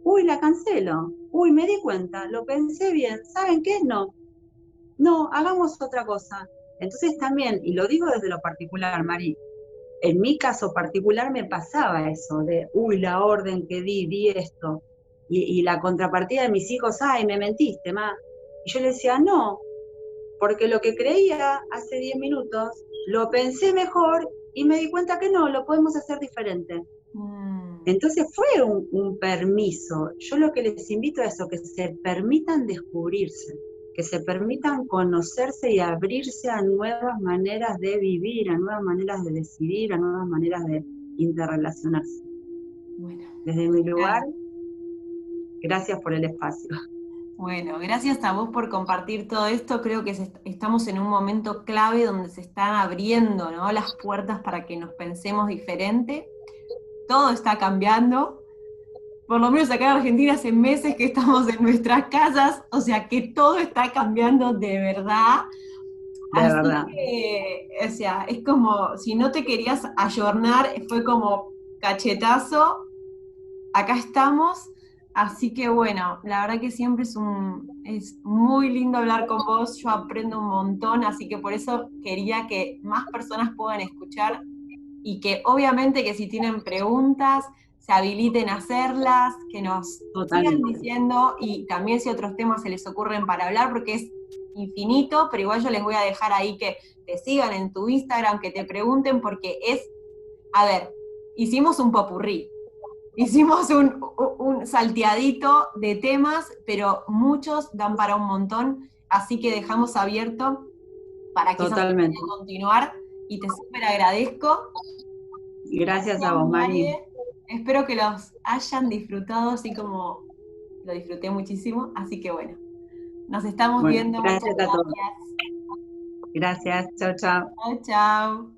uy, la cancelo, uy, me di cuenta, lo pensé bien, ¿saben qué? No, hagamos otra cosa. Entonces también, y lo digo desde lo particular, Mari, en mi caso particular me pasaba eso de, uy, la orden que di esto, y la contrapartida de mis hijos, ay, me mentiste, ma. Y yo le decía, no, porque lo que creía hace 10 minutos, lo pensé mejor y me di cuenta que no, lo podemos hacer diferente. Entonces fue un permiso. Yo lo que les invito a eso, que se permitan descubrirse, que se permitan conocerse y abrirse a nuevas maneras de vivir, a nuevas maneras de decidir, a nuevas maneras de interrelacionarse. Bueno, desde mi lugar, gracias por el espacio. Bueno, gracias a vos por compartir todo esto. Creo que estamos en un momento clave donde se están abriendo, ¿no?, las puertas para que nos pensemos diferente. Todo está cambiando. Por lo menos acá en Argentina hace meses que estamos en nuestras casas, o sea que todo está cambiando de verdad. Así verdad. Que, o sea, es como, si no te querías ayornar, fue como cachetazo, acá estamos, así que bueno, la verdad que siempre es muy lindo hablar con vos, yo aprendo un montón, así que por eso quería que más personas puedan escuchar, y que obviamente que si tienen preguntas, se habiliten a hacerlas, que nos sigan diciendo, y también si otros temas se les ocurren para hablar, porque es infinito, pero igual yo les voy a dejar ahí que te sigan en tu Instagram, que te pregunten, porque a ver, hicimos un popurrí, hicimos un salteadito de temas, pero muchos dan para un montón, así que dejamos abierto para que puedan continuar, y te súper agradezco. Gracias a vos, Mari. Espero que los hayan disfrutado así como lo disfruté muchísimo, así que bueno, nos estamos viendo. Gracias a todos. Gracias, chao, chao. Chao.